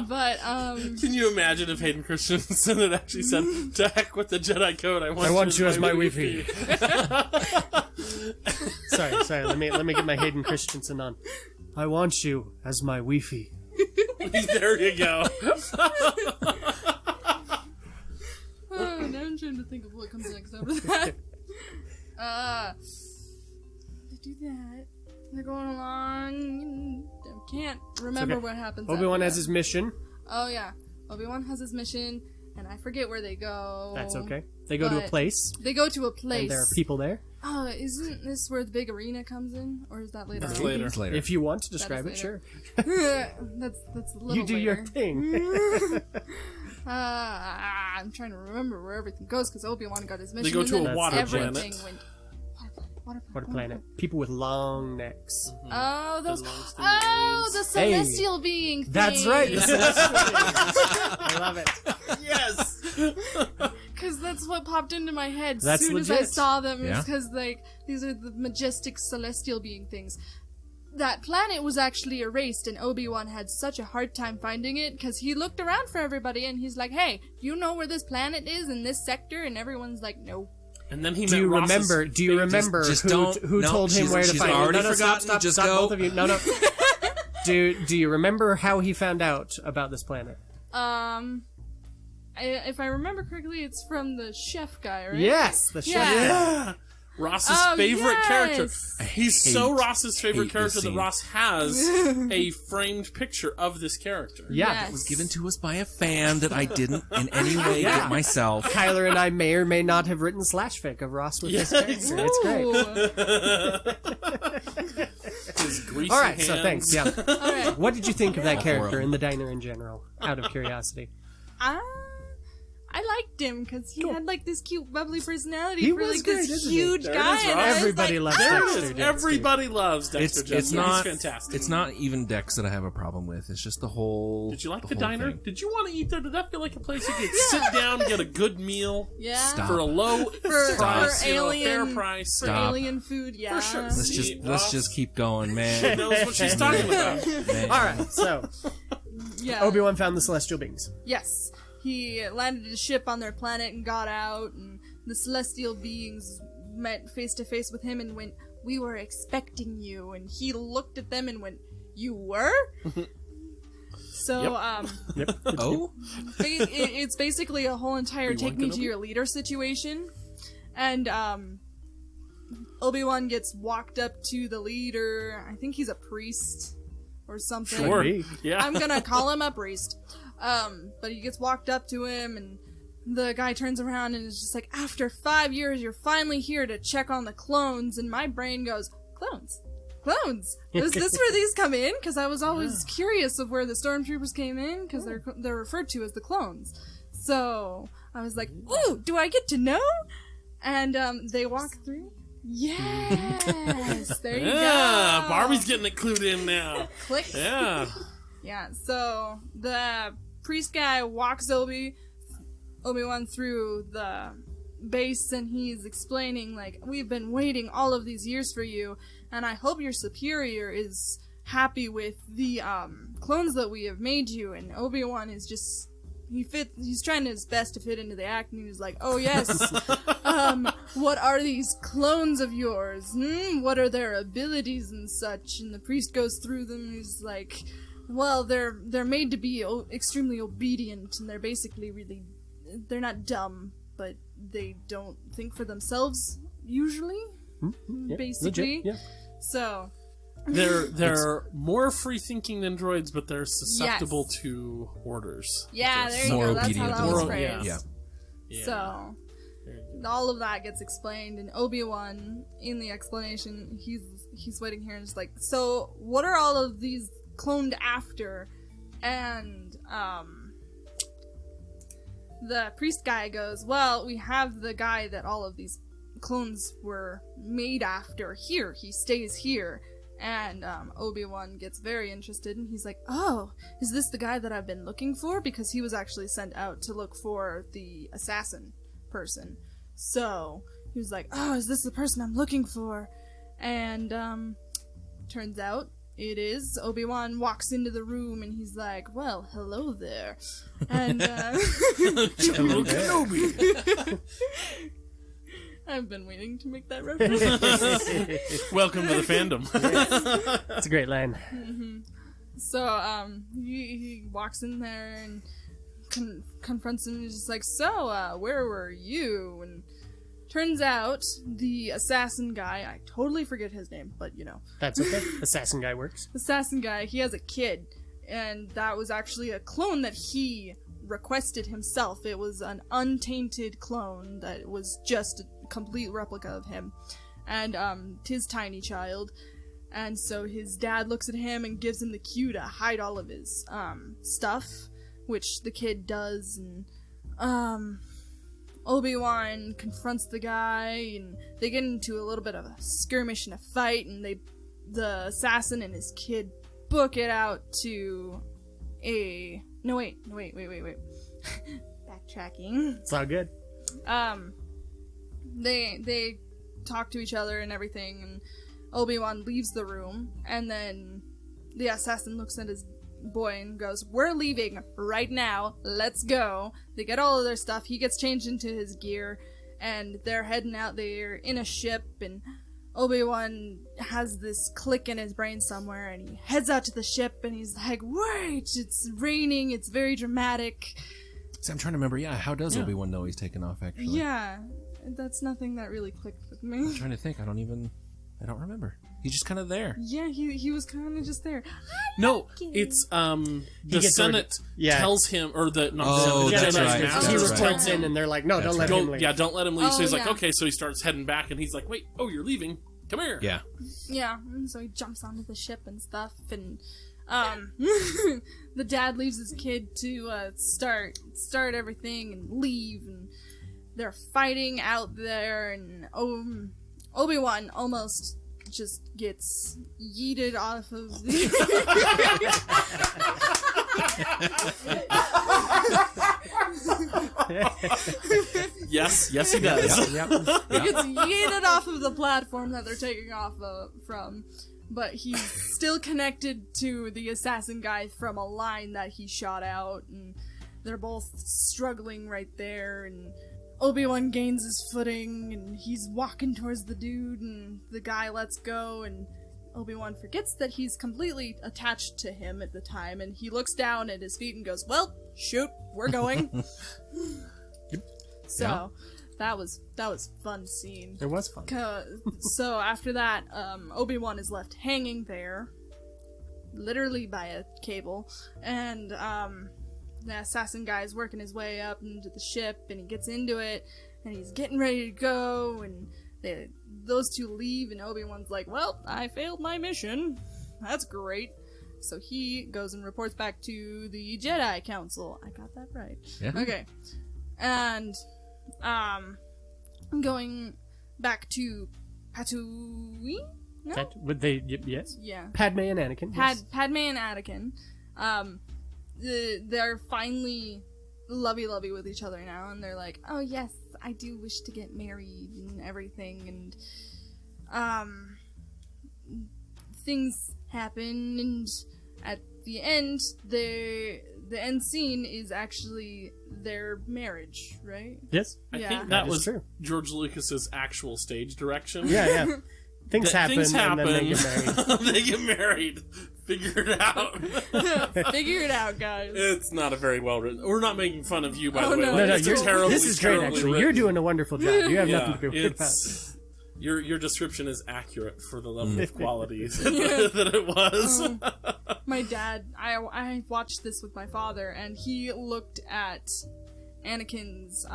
But, Can you imagine if Hayden Christensen had actually said, to heck with the Jedi code, I want you as my Wi-Fi. Sorry. Let me get my Hayden Christensen on. I want you as my Wi-Fi. There you go. now I'm trying to think of what comes next after that. They do that. They're going along. I can't remember what happens. Obi-Wan after has that. his mission. Oh yeah, Obi-Wan has his mission, and I forget where they go. That's okay. They go to a But place, They go to a place. and there are people there. Oh, isn't this where the big arena comes in, or is that later? That's on? later. It's later. If you want to describe it, later. sure. that's a little You do your later. thing. I'm trying to remember where everything goes because Obi-Wan got his mission. go and to a then water everything planet. Went, What a planet. People with long necks. Oh, those. long-stemmed Oh, the Hey. celestial being. Thing. That's right. I love it. Yes. Because that's what popped into my head as That's soon as I legit. saw them. Yeah. Because these are the majestic celestial being things. That planet was actually erased, and Obi-Wan had such a hard time finding it because he looked around for everybody, and he's like, "Hey, do you know where this planet is in this sector?" And everyone's like, "No." And then he Do met you Ross's remember? Do you remember just who don't- who no, told him she's- where to she's find already it? No, forgotten. Stop, Just stop, go. both of you. No. Do you remember how he found out about this planet? If I remember correctly, it's from the chef guy, right? Yes, the chef. Yeah. Ross's Oh, favorite character. yes. He's so Ross's favorite hate character this that scene. Ross has a framed picture of this character. Yeah. Yes. It was given to us by a fan that I didn't in any way get myself. Kyler and I may or may not have written /fic of Ross with this character. It's great. His greasy All right, hands. so thanks. Yeah. All right. What did you think of that for character him. in the diner in general? Out of curiosity. I liked him because he had like this cute, bubbly personality He for was like great, this isn't he? huge There it guy. is, And Ross. I was Everybody like, loves There Dexter. it is. Dexter. Everybody loves Dexter It's Jones. not He's fantastic. It's not even Dex that I have a problem with. It's just the whole. Did you like the whole diner? thing. Did you want to eat there? Did that feel like a place you could sit down, get a good meal Yeah. Stop. for a low For price, alien, fair price? for Stop. alien food, yeah. For sure. Let's just keep going, She man. knows what she's talking about. Man. All right, so Yeah. Obi-Wan found the celestial beings. Yes. He landed his ship on their planet and got out, and the celestial beings met face to face with him and went, "We were expecting you." And he looked at them and went, "You were?" So, Oh, it's basically a whole entire Obi-Wan take me to Kenobi? your leader situation. And, Obi-Wan gets walked up to the leader. I think he's a priest or something. Sure. Be. Yeah. I'm gonna call him a priest. But he gets walked up to him, and the guy turns around and is just like, "After 5 years, you're finally here to check on the clones." And my brain goes, "Clones? Clones? Is this where these come in?" Because I was always curious of where the stormtroopers came in, because they're referred to as the clones. So I was like, "Ooh, do I get to know?" And they walk through. Yes, there you Yeah, go. Barbie's getting it clued in now. Click. Yeah. Yeah, so the priest guy walks Obi-Wan through the base, and he's explaining, like, "We've been waiting all of these years for you, and I hope your superior is happy with the clones that we have made you." And Obi-Wan is just, he's trying his best to fit into the act, and he's like, "Oh yes, what are these clones of yours? What are their abilities and such?" And the priest goes through them, and he's like, "Well, they're made to be extremely obedient, and they're basically they're not dumb, but they don't think for themselves, usually, Yeah, basically. legit, yeah. So, They're more free thinking than droids, but they're susceptible Yes. to orders. yeah, there you More go, that's how obedient that than was them. phrased. Yeah. yeah. So, all of that gets explained, and Obi-Wan, in the explanation, he's waiting here and just like, "So, what are all of these cloned after?" And, the priest guy goes, "Well, we have the guy that all of these clones were made after here. He stays here." And Obi-Wan gets very interested, and he's like, "Oh, is this the guy that I've been looking for?" Because he was actually sent out to look for the assassin person. So he was like, "Oh, is this the person I'm looking for?" And turns out it is. Obi-Wan walks into the room, and he's like, "Well, hello there." And General Kenobi. I've been waiting to make that reference. Welcome to the fandom. It's a great line. So, he walks in there and confronts him, and he's just like, "So, where were you?" And turns out, the assassin guy, I totally forget his name, but you know. That's okay. Assassin guy works. Assassin guy, he has a kid, and that was actually a clone that he requested himself. It was an untainted clone that was just a complete replica of him. And, his tiny child. And so his dad looks at him and gives him the cue to hide all of his, stuff, which the kid does, and, Obi-Wan confronts the guy, and they get into a little bit of a skirmish and a fight, and the assassin and his kid book it out to a... No, wait. Backtracking. It's all good. They talk to each other and everything, and Obi-Wan leaves the room, and then the assassin looks at his boy and goes, "We're leaving right now, let's go." They get all of their stuff, he gets changed into his gear, and they're heading out. They're in a ship, and Obi-Wan has this click in his brain somewhere, and he heads out to the ship, and he's like, "Wait, it's raining, it's very dramatic." See, I'm trying to remember. Yeah, how does Obi-Wan know he's taken off? Actually, Yeah. that's nothing that really clicked with me. I'm trying to think. I don't remember. He's just kind of there. Yeah, he was kind of just there. No, it's the gets Senate yeah. tells him, or the Oh, the that's Jedi right. Master He That's reports right. in, and they're like, "No, don't let Go, him leave." yeah, don't let him leave. Oh, So he's like, yeah. okay. So he starts heading back, and he's like, wait, oh, you're leaving? Come here. Yeah. Yeah, and so he jumps onto the ship and stuff, and the dad leaves his kid to start everything and leave, and they're fighting out there, and Obi-Wan almost just gets yeeted off of the Yes, he does. Yep. he gets yeeted off of the platform that they're taking off from, but he's still connected to the assassin guy from a line that he shot out, and they're both struggling right there, and Obi-Wan gains his footing, and he's walking towards the dude, and the guy lets go, and Obi-Wan forgets that he's completely attached to him at the time, and he looks down at his feet and goes, well, shoot, we're going. So, that was fun scene. It was fun. So after that, Obi-Wan is left hanging there, literally by a cable, and the assassin guy is working his way up into the ship, and he gets into it, and he's getting ready to go, and those two leave, and Obi-Wan's like, well, I failed my mission. That's great. So he goes and reports back to the Jedi Council. I got that right. Yeah. Okay. And, going back to Tatooine? No? Would they? Yes. Yeah. Padme and Anakin. Yes. Padme and Anakin. They're finally lovey-lovey with each other now, and they're like, oh yes, I do wish to get married and everything, and things happen, and at the end, the end scene is actually their marriage, right? Yes. I Yeah. think That that is was true. George Lucas's actual stage direction. Yeah. Things That happen, and then they get married. they get married. Figure it out. Figure it out, guys. It's not a very well written. We're not making fun of you, by Oh, the way. no. Like, No, it's a terribly, this is great. terribly Actually, written. you're doing a wonderful job. You have nothing to be worried about. it's your description is accurate for the level of quality that it was. My dad, I watched this with my father, and he looked at Anakin's,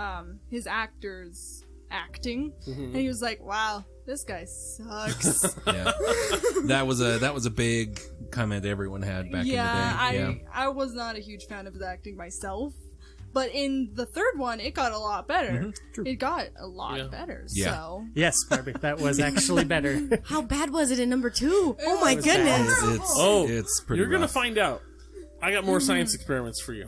his actor's acting, and he was like, wow, this guy sucks. Yeah. That was a big comment everyone had back in the day. I was not a huge fan of his acting myself, but in the third one, it got a lot better. It got a lot better, Yeah. so... Yes, Barbie, that was actually better. How bad was it in number 2? Oh my was bad. goodness! It's pretty You're gonna rough. find out. I got more science experiments for you.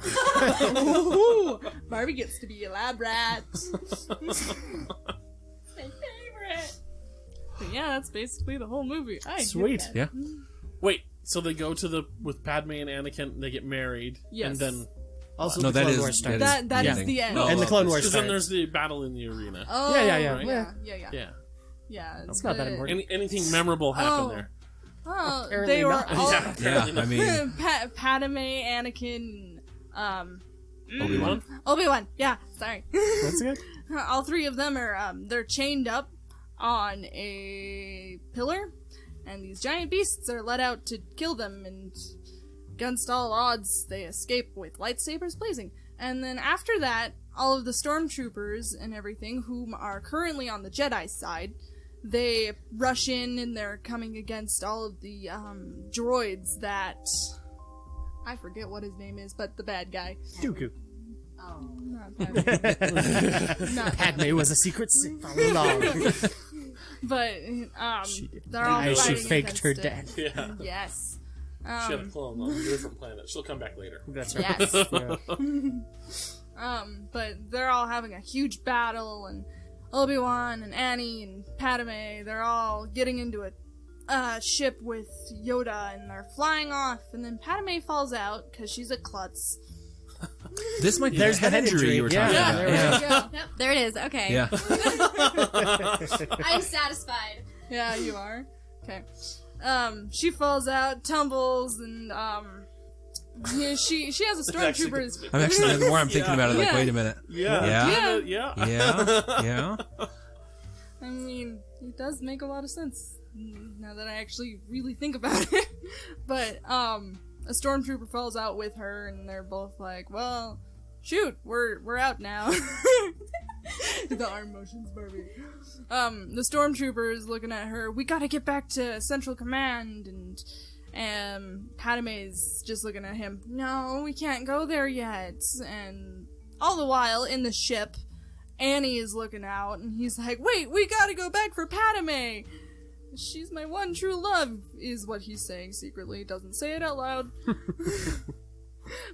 Ooh, Barbie gets to be a lab rat. My favorite. But yeah, that's basically the whole movie. I get Sweet. that. Yeah. Wait, so they go to with Padme and Anakin, they get married, Yes. and then Also, No, the that Clone is- Wars starts. that That Yeah. is the end. No. And the Clone Wars because then starts. there's the battle in the arena. Oh, Yeah. Yeah. Yeah. It's not that important. Anything memorable happen Oh. there? Oh, Apparently they were not. all... Yeah, I mean, Padme, Anakin, Obi-Wan? Obi-Wan. Yeah, sorry. That's good. All three of them are, they're chained up on a pillar, and these giant beasts are let out to kill them, and against all odds, they escape with lightsabers blazing. And then after that, all of the stormtroopers and everything, whom are currently on the Jedi side, they rush in, and they're coming against all of the, droids that... I forget what his name is, but the bad guy. Dooku. Not Padme. Not Padme was a secret Sith all along. But She did. they're all She fighting faked her against it. death. Yeah. Yes. She had a clone on a different planet. She'll come back later. That's right. Yes. Yeah. But they're all having a huge battle, and Obi-Wan and Annie and Padme, they're all getting into a ship with Yoda, and they're flying off, and then Padme falls out because she's a klutz. this might be There's the head the head injury you were injury. talking Yeah, about. there we Yeah. Yeah, Yep, there it is. Okay. Yeah. I'm satisfied. yeah, you are. Okay. She falls out, tumbles, and Yeah, she has a stormtrooper. I'm actually, the more I'm thinking about it, like, Yeah. wait a minute. Yeah. Yeah. I mean, it does make a lot of sense now that I actually really think about it. But a stormtrooper falls out with her, and they're both like, "Well, shoot, we're out now." The arm motions, Barbie. The stormtrooper is looking at her. We gotta get back to Central Command, and Padme's just looking at him. No, we can't go there yet. And all the while in the ship, Annie is looking out, and he's like, "Wait, we gotta go back for Padme. She's my one true love," is what he's saying secretly. Doesn't say it out loud.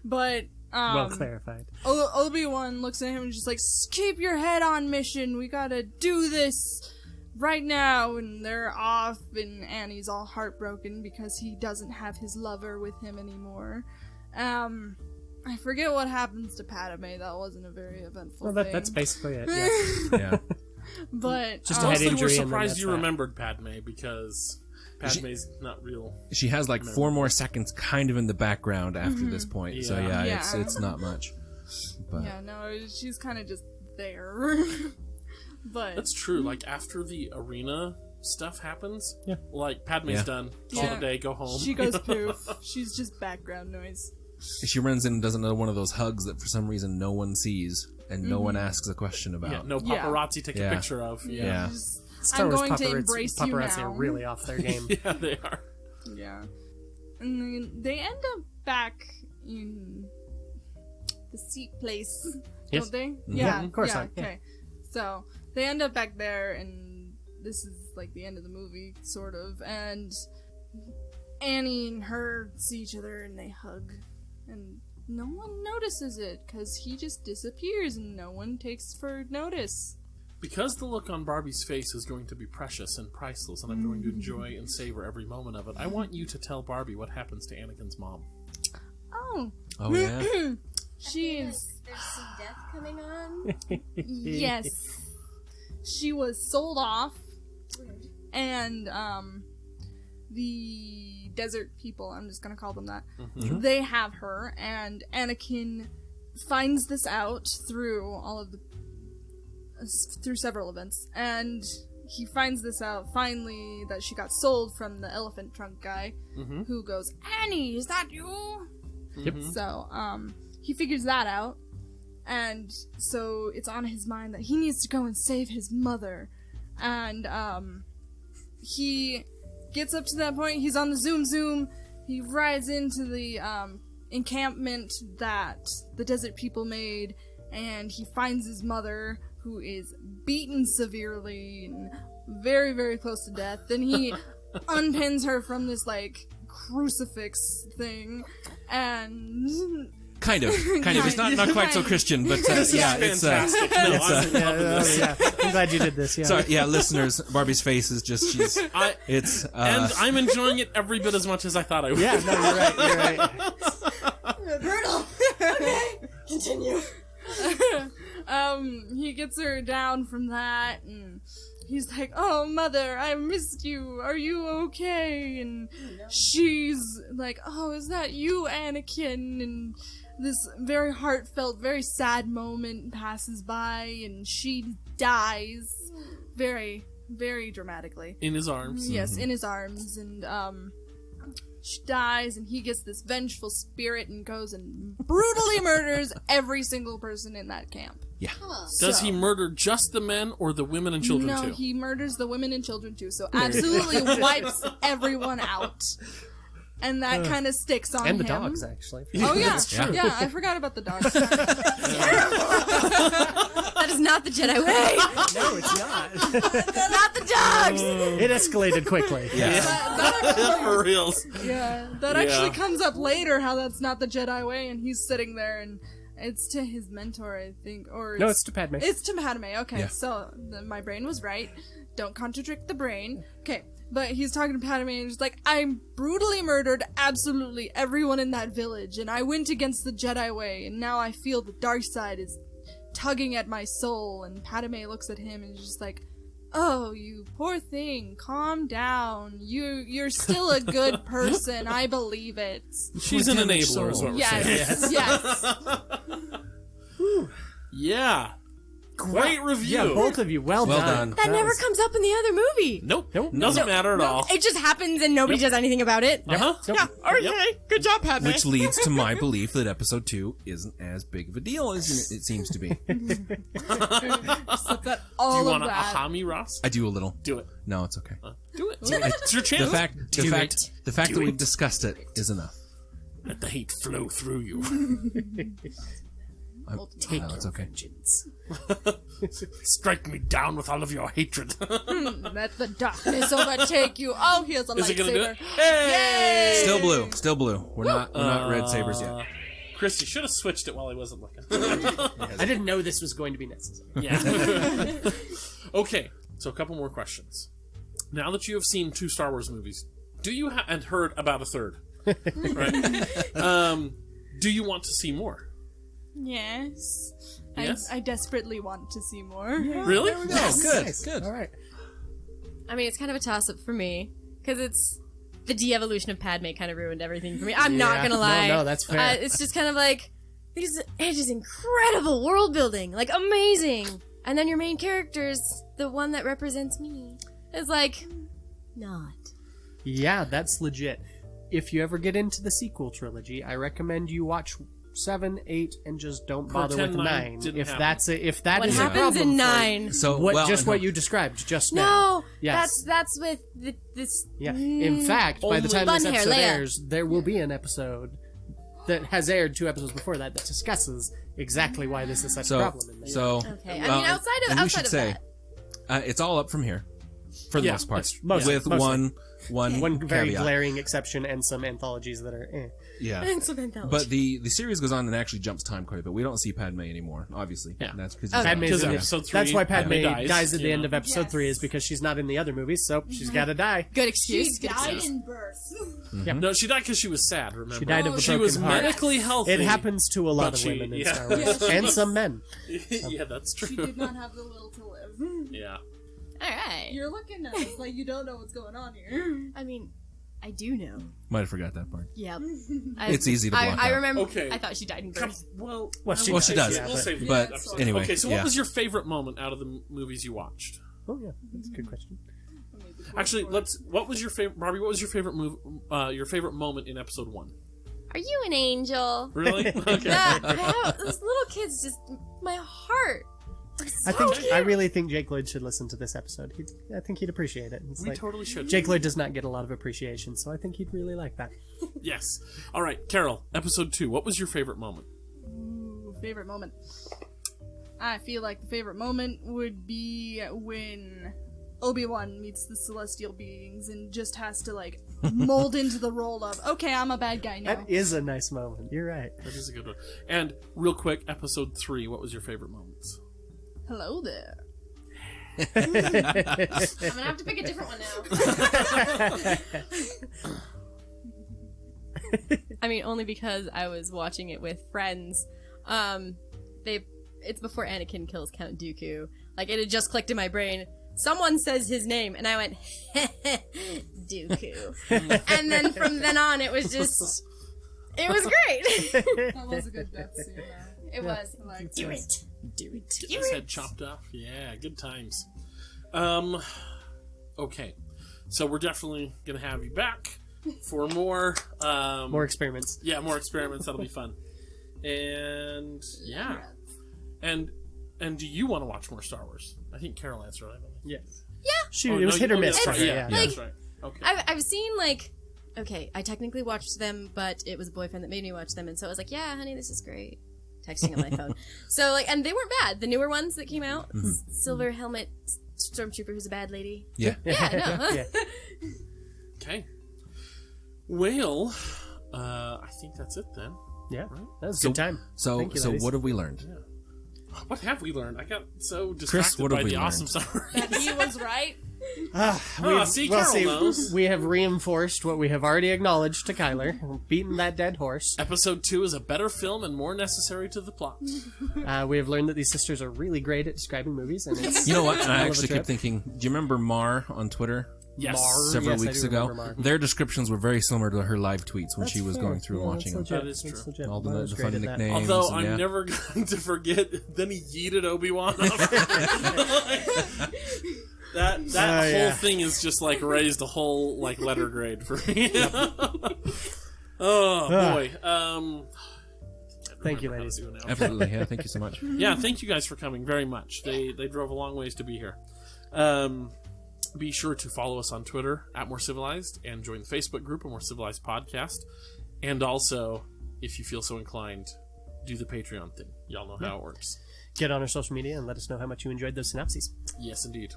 But Well clarified. Obi-Wan looks at him and just like, "Keep your head on mission. We gotta do this right now." And they're off, and Annie's all heartbroken because he doesn't have his lover with him anymore. I forget what happens to Padme. That wasn't a very eventful thing. That's basically it. Yeah. Yeah. But Just a head Mostly injury. we're and then surprised that's you that. remembered Padme because Padme's not real. She has like 4 more seconds kind of in the background after this point. So Yeah. yeah, Yeah. it's not much. But yeah, no, she's kind of just there. But That's true. Like after the arena stuff happens, Yeah. like Padme's Yeah. done. Call Yeah. it a day. Go home. she goes poof. She's just background noise. she runs in and does another one of those hugs that for some reason no one sees and no one asks a question about. Yeah, no Yeah. paparazzi take Yeah. a picture of. Yeah. Just, Star I'm Wars going to embrace you paparazzi now. are really off their game. Yeah, they are. Yeah. And then they end up back in the seat place, Yes. don't they? Yeah, of course not, yeah. Okay. So they end up back there, and this is like the end of the movie, sort of. And Annie and her see each other, and they hug. And no one notices it, because he just disappears, and no one takes for notice. Because the look on Barbie's face is going to be precious and priceless, and I'm going to enjoy and savor every moment of it, I want you to tell Barbie what happens to Anakin's mom. Oh, Oh yeah. she is... There's some death coming on. Yes. She was sold off, and the desert people, I'm just gonna call them that, they have her, and Anakin finds this out through through several events, and he finds this out finally that she got sold from the elephant trunk guy, who goes, "Annie, is that you?" Yep. So, he figures that out, and so it's on his mind that he needs to go and save his mother, and he gets up to that point. He's on the zoom. He rides into the encampment that the desert people made, and he finds his mother, who is beaten severely and very, very close to death. Then he unpins her from this like crucifix thing, and Kind of. It's not quite so Christian, but yeah, it's Fantastic. No, I'm in love with this. Yeah. I'm glad you did this. Yeah. sorry, yeah, listeners, Barbie's face is just it's And I'm enjoying it every bit as much as I thought I would. Yeah. No, you're right. Brutal. Okay, continue. he gets her down from that, and he's like, "Oh, mother, I missed you. Are you okay?" And she's like, "Oh, is that you, Anakin?" And this very heartfelt, very sad moment passes by, and she dies very, very dramatically. In his arms. Yes, in his arms, and she dies, and he gets this vengeful spirit and goes and brutally murders every single person in that camp. yeah. Does he murder just the men or the women and children No, too? he murders the women and children too, so absolutely wipes everyone out. And that kind of sticks on And the him. dogs, actually. Oh yeah, That's true. yeah. I forgot about the dogs. That is not the Jedi way. No, it's not. Not the dogs. It escalated quickly. that actually, For reals. that actually comes up later. How that's not the Jedi way, and he's sitting there, and it's to his mentor, I think, or No, it's to Padme. It's to Padme. Okay, Yeah. so my brain was right. Don't contradict the brain. Okay, but he's talking to Padme and he's like, "I brutally murdered absolutely everyone in that village, and I went against the Jedi way, and now I feel the dark side is tugging at my soul." And Padme looks at him and is just like, Oh, you poor thing. Calm down. You're still a good person. I believe it. She's an enabler, is what we're saying. Yes. Yes. Yeah. Great review. Yeah, both of you. Well done. That never was- comes up in the other movie. Nope. Nope. Doesn't matter at all. It just happens and nobody does anything about it. Uh-huh. Nope. Okay, good job, Padme. Which leads to my belief that episode 2 isn't as big of a deal as it seems to be. Except that Do all you of want to that. aha me, Ross? I do a little. Do it. No, it's okay. Do it. It's your chance. The fact that we've discussed it is enough. Let the hate flow through you. No, it's okay. Strike me down with all of your hatred. Let the darkness overtake you. Oh, here's a Is it gonna do lightsaber. it? Hey! Still blue. Still blue. We're not red sabers yet. Chris, you should have switched it while I wasn't looking. I didn't know this was going to be necessary. Yeah. Okay, so a couple more questions. Now that you have seen 2 Star Wars movies, do you and heard about a third? Right. Do you want to see more? Yes. Yes? I desperately want to see more. Really? Oh, good. Nice. Good. All right. I mean, it's kind of a toss-up for me, because it's the de-evolution of Padme kind of ruined everything for me. I'm not gonna lie. No, that's fair. It's just kind of like, because it is incredible world building, like amazing. And then your main character's the one that represents me. It's like, not. Yeah, that's legit. If you ever get into the sequel trilogy, I recommend you watch 7, 8, and just don't bother with Pretend 9 9. didn't If happen. that's if that What is a happens problem in for 9? So What well, what you described just now. No, Yes. that's with this. Yeah. In fact, by the time this Bun hair, episode Leia. airs, there will be an episode that has aired 2 episodes before that discusses exactly why this is such a problem. In there. Okay, I mean, outside and we of should say, that, it's all up from here, for the Yeah, most part, it's mostly- with mostly. one very caveat. glaring exception and some anthologies that are Yeah. and some anthology. But the series goes on and actually jumps time quite a bit. We don't see Padme anymore, obviously. Yeah. That's because Padme's Because in in it. episode 3, That's why Padme Padme dies at the you end know. of episode 3 is because she's not in the other movies, so she's got to die. Good excuse. She Good died excuse. in birth. No, she died because she was sad, remember? She died of a She broken was heart. medically healthy. It happens to a lot But of she- women in yeah. Star Wars, and some men. Yeah, that's She true. did not have the will to live. Yeah. All right. You're looking at us like you don't know what's going on here. I mean, I do know. Might have forgot that part. Yep. It's easy to block I out. remember. Okay. I thought she died in birth. Well, She Well, she does. We'll save it. But Episode. anyway, Okay, so yeah. what was your favorite moment out of the movies you watched? Oh yeah, that's a good question. Actually, what was your favorite, Barbie? What was your favorite your favorite moment in episode 1? Are you an angel? Really? Okay. Yeah, those little kids just my heart. I really think Jake Lloyd should listen to this episode. I think he'd appreciate it. It's We like, totally should. Jake Lloyd does not get a lot of appreciation, so I think he'd really like that. Yes. All right, Carol. Episode 2. What was your favorite moment? Ooh, favorite moment. I feel like the favorite moment would be when Obi-Wan meets the celestial beings and just has to like mold into the role of, okay, I'm a bad guy now. That is a nice moment. You're right. That is a good one. And real quick, episode 3. What was your favorite moments? Hello there. I'm gonna have to pick a different one now. I mean, only because I was watching it with friends. It's before Anakin kills Count Dooku. Like, it had just clicked in my brain. Someone says his name, and I went, Dooku. And then from then on, it was just, it was great. That was a good death scene. It was. Like, Do it. Get his head chopped off. Yeah, good times. Okay. So we're definitely gonna have you back for more More experiments. yeah, more experiments. That'll be fun. And yeah. And do you want to watch more Star Wars? I think Carol answered, I believe. Yes. Yeah. Shoot, Oh, it was no, hit or oh, miss that's for right, her. yeah, Yeah. Like- that's right. Okay. I've seen, like, okay, I technically watched them, but it was a boyfriend that made me watch them, and so I was like, yeah, honey, this is great. Texting on my phone. So, like, and they weren't bad. The newer ones that came out, Silver Helmet Stormtrooper who's a bad lady. Yeah. Yeah, no. Yeah. Okay. Well, I think that's it then. Yeah. That was a good time. So Thank you, ladies. what have we learned? What have we learned? I got so Chris, distracted what by have we the learned? awesome summary. that he was right Carol knows. We have reinforced what we have already acknowledged to Kyler, beaten that dead horse. Episode 2 is a better film and more necessary to the plot. We have learned that these sisters are really great at describing movies, and it's You know what? a I hell of a actually trip. kept thinking, do you remember Mar on Twitter? Yes. Several Yes, I weeks do ago. remember Mar. Their descriptions were very similar to her live tweets when she was going through and watching them. That is true. All the Mar's fun great at that. nicknames. Although and, I'm yeah. never going to forget, then he yeeted Obi-Wan off. That whole thing is just like raised a whole like letter grade for me. Oh boy. Thank you, ladies. Absolutely, yeah. Thank you so much. Yeah, thank you guys for coming very much. They drove a long ways to be here. Be sure to follow us on Twitter at More Civilized and join the Facebook group of More Civilized Podcast. And also, if you feel so inclined, do the Patreon thing. Y'all know how it works. Get on our social media and let us know how much you enjoyed those synopses. Yes, indeed.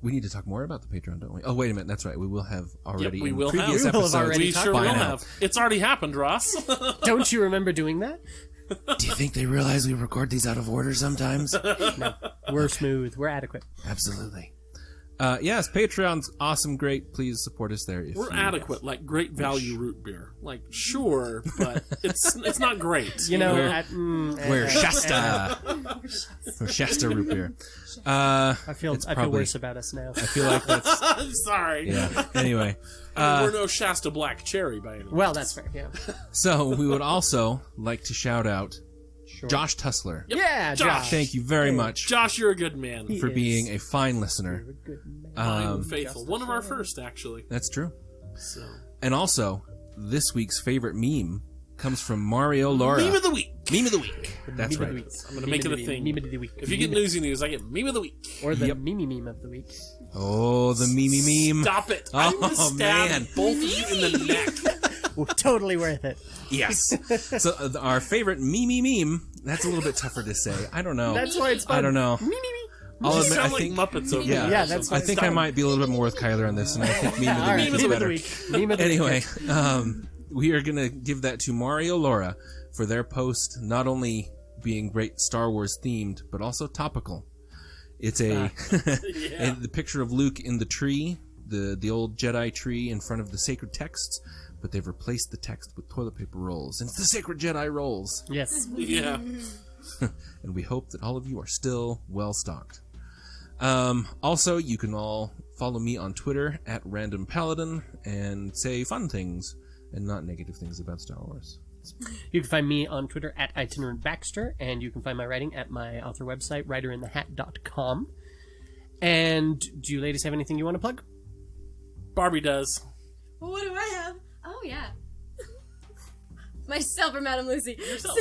We need to talk more about the Patreon, don't we? Oh, wait a minute. That's right. We will have already we in will previous have. We will have episodes. already We talked sure will by now. have. It's already happened, Ross. Don't you remember doing that? Do you think they realize we record these out of order sometimes? No. We're smooth. We're adequate. Absolutely. Yes, Patreon's awesome, great. Please support us there. If We're you- adequate, like great value root beer. Like, sure, but it's not great. You know, We're Shasta. We're Shasta root beer. I feel probably- worse about us now. I feel like that's... I'm sorry. Yeah. Anyway. We're no Shasta Black Cherry by any means. Well, that's fair. Yeah. So we would also like to shout out Josh Tussler. Yeah, Josh. Thank you very much Josh, you're a good man. He for is. being a fine listener. Good man. Fine and faithful. One of our first, actually. That's true. So. And also, this week's favorite meme comes from Mario Laura. Meme of the week. Meme of the week. That's Meme of the right. week. I'm going to make it a thing. Meme of the week. If you get newsy news, I get meme of the week. Or the Yep. meme of the week. Oh, the meme. Stop it. I'm going to Oh, stab man. both of you in the neck. Totally worth it. Yes. So our favorite meme. That's a little bit tougher to say. I don't know. That's why it's fun. I don't know. I'll You admit, I sound like think. Muppets over Yeah, there. Yeah, that's I think I might be a little bit more with Kyler on this, and I think meme of the All right, week is meme of the better. week. Meme of the Anyway, week. we are going to give that to Mario Laura for their post not only being great Star Wars themed, but also topical. It's and the picture of Luke in the tree, the old Jedi tree in front of the sacred texts, but they've replaced the text with toilet paper rolls. And it's the sacred Jedi rolls. Yes. Yeah. And we hope that all of you are still well stocked. Also, you can all follow me on Twitter at Random Paladin and say fun things and not negative things about Star Wars. You can find me on Twitter at Itinerant Baxter, and you can find my writing at my author website, writerinthehat.com. And do you ladies have anything you want to plug? Barbie does. Well, what do I have? Oh, yeah. Myself or Madame Lucy. Yourself.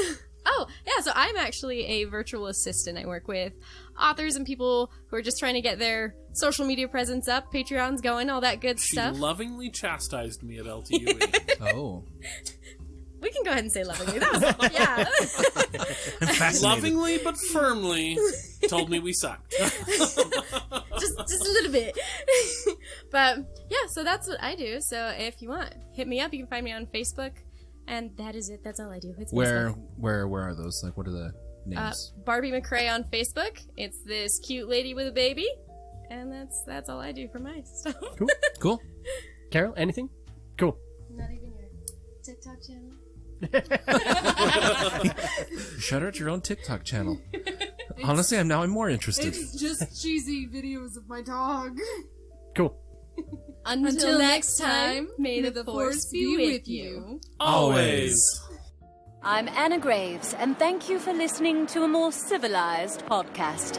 Oh, yeah, so I'm actually a virtual assistant. I work with authors and people who are just trying to get their social media presence up, Patreon's going, all that good She stuff. lovingly chastised me at LTUE. Oh. We can go ahead and say lovingly. That was, yeah. I'm fascinated. Lovingly but firmly told me we sucked. just a little bit. But, yeah, so that's what I do. So if you want, hit me up. You can find me on Facebook. And that is it. That's all I do. It's Where Facebook. are those? Like, what are the names? Barbie McRae on Facebook. It's this cute lady with a baby. And that's all I do for my stuff. Cool. Carol, anything? Cool. Not even your TikTok channel. Shout out your own TikTok channel. Honestly, I'm more interested. It's just cheesy videos of my dog. Cool. Until next time, may the force be with you. Always. I'm Anna Graves, and thank you for listening to a more civilized podcast.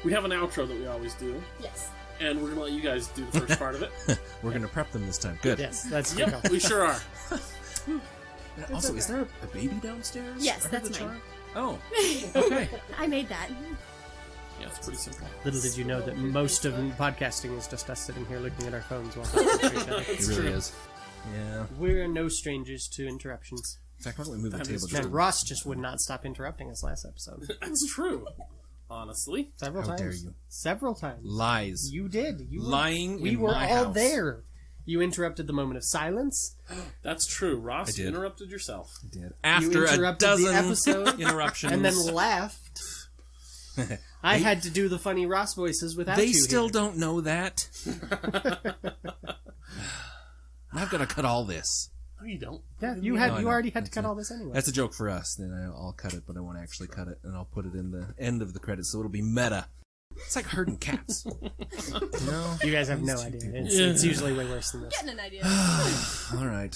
We have an outro that we always do, Yes. and we're going to let you guys do the first part of it. We're going to prep them this time. Good. Yes, that's Yep, we sure are. Also, is there a baby downstairs? Yes, I heard that's the mine. child. Oh, okay. I made that. Yeah, it's pretty simple. Little did you know that most of podcasting is just us sitting here looking at our phones while talking to each other. It really is. Yeah. We're no strangers to interruptions. In fact, why don't we move the That table is just And Ross just would not stop interrupting us last episode. That's true. Honestly. Several How times. dare you. Several times. lies. You did. You were- Lying We in were my all house. there. You interrupted the moment of silence. That's true. Ross, I did. you interrupted yourself. Did. After You a interrupted dozen the episode interruptions. and then left. I had to do the funny Ross voices without They you still here. don't know that. I've got to cut all this. No, you don't. Yeah, you I know. already had to That's cut a- all this anyway. That's a joke for us. Then I'll cut it, but I won't actually cut it, and I'll put it in the end of the credits, so it'll be meta. It's like herding cats. You guys have no idea. It's usually way worse than this. Getting an idea. All right.